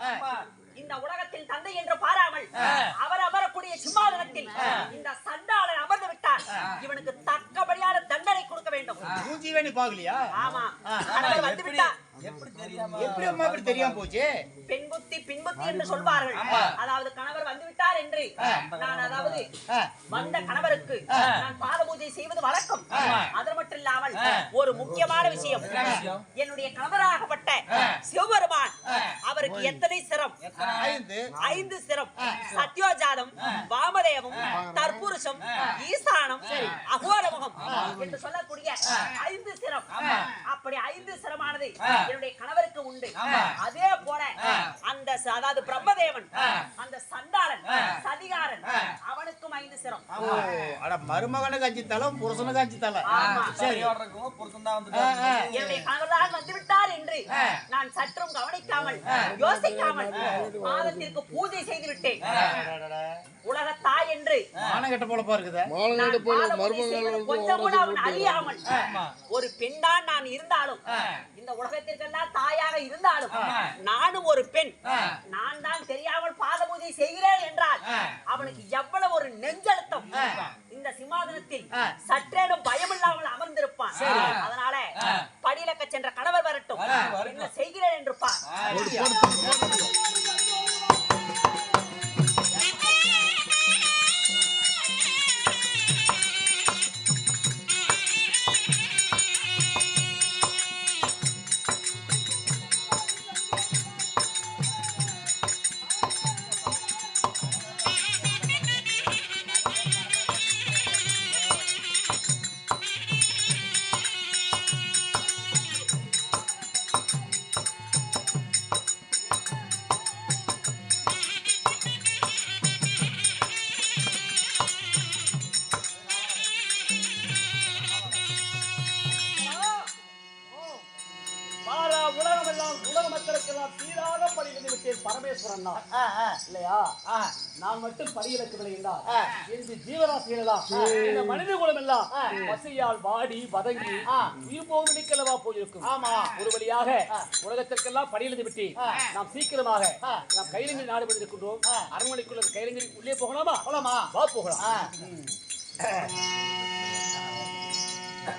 இந்த உலகத்தில் தந்தை என்று பாராமல் அவர் அமரக்கூடிய சிம்மாசனத்தில் இந்த சண்டாளன் அமர்ந்து விட்டார். இவனுக்கு தக்கபடியான தண்டனை கொடுக்க வேண்டும்.
மூஞ்சிவேணி பாக்கலையா?
ஆமா, கணவர் வந்து விட்டார்.
எப்படி அம்மா இப்படி தெரியாம போச்சு?
பெண் புத்தி பின்புத்தி என்று சொல்வார்கள். அதாவது கணவர் வந்து விட்டார் என்று நான் அதாவது வந்த கணவருக்கு நான் பாத பூஜை செய்வது வழக்கம். அது மட்டும் இல்லாமல் ஒரு முக்கியமான விஷயம், என்னுடைய கணவராகப்பட்ட சிவபெருமான் அவருக்கு எத்தனை சிரம்? 5 சிரம். சத்யோஜாதம், வாமதேவம், தற்புருஷம், ஈசானம், அகோரமுகம் என்று சொல்லக்கூடிய 5 சிரம். அப்படி 5 சிரமானது என்னுடைய கணவருக்கு உண்டு. அதே போல அந்த அதாவது பிரம்மதேவன் அந்த சண்டாளன் சதிகாரன் அவனுக்கும் 5 சிரம்.
அட மருமகனுக்கு 5 தலை, புருஷனுக்கு 5 தலை. சரி,
என்னுடைய கணவர்தான் வந்து விட்டார் என்று நான் சற்றும் கவனிக்காமல் யோசிக்காமல் பாதத்திற்கு பூஜை செய்து விட்டேன். உலக தாய் என்று
மானகட்ட போல பாருக்குதே.
கொஞ்சம் கூட அவன் அறியாமல் ஒரு பெண்தான் நான் இருந்தாலும் இந்த உலகத்திற்கெல்லாம் தாயாக இருந்தாலும் நானும் ஒரு பெண், நான் தான் தெரியாமல் பாத பூஜை செய்கிறேன் என்றால் அவனுக்கு எவ்வளவு ஒரு நெஞ்சழுத்தம். இந்த சிம்மாசனத்தில் சற்றேனும் பயம் இல்லாமல் அமர்ந்திருப்பான். அதனால படியிலக்க சென்ற கணவர் வரட்டும், என்ன செய்கிறேன் என்று பார்.
பரமேஸ்வரன் தான் இல்லையா? நான் மட்டும் படியிலக்கவில்லை என்றால் இந்த ஜீவராசிகள் எல்லாம் இந்த மனித குலம் எல்லாம் பசியால் வாடி வதங்கி உயிர் போகும் நினைக்கலவா போயிருக்கும். ஒரு வழியாக உலகத்திற்கெல்லாம் படியிலிருந்து விட்டு நாம் சீக்கிரமாக நாம் கைலங்கை நாடு இருக்கின்றோம். அரண்மனைக்குள்ள கைலங்கை உள்ளே போகலாமா? வா போகலாம்.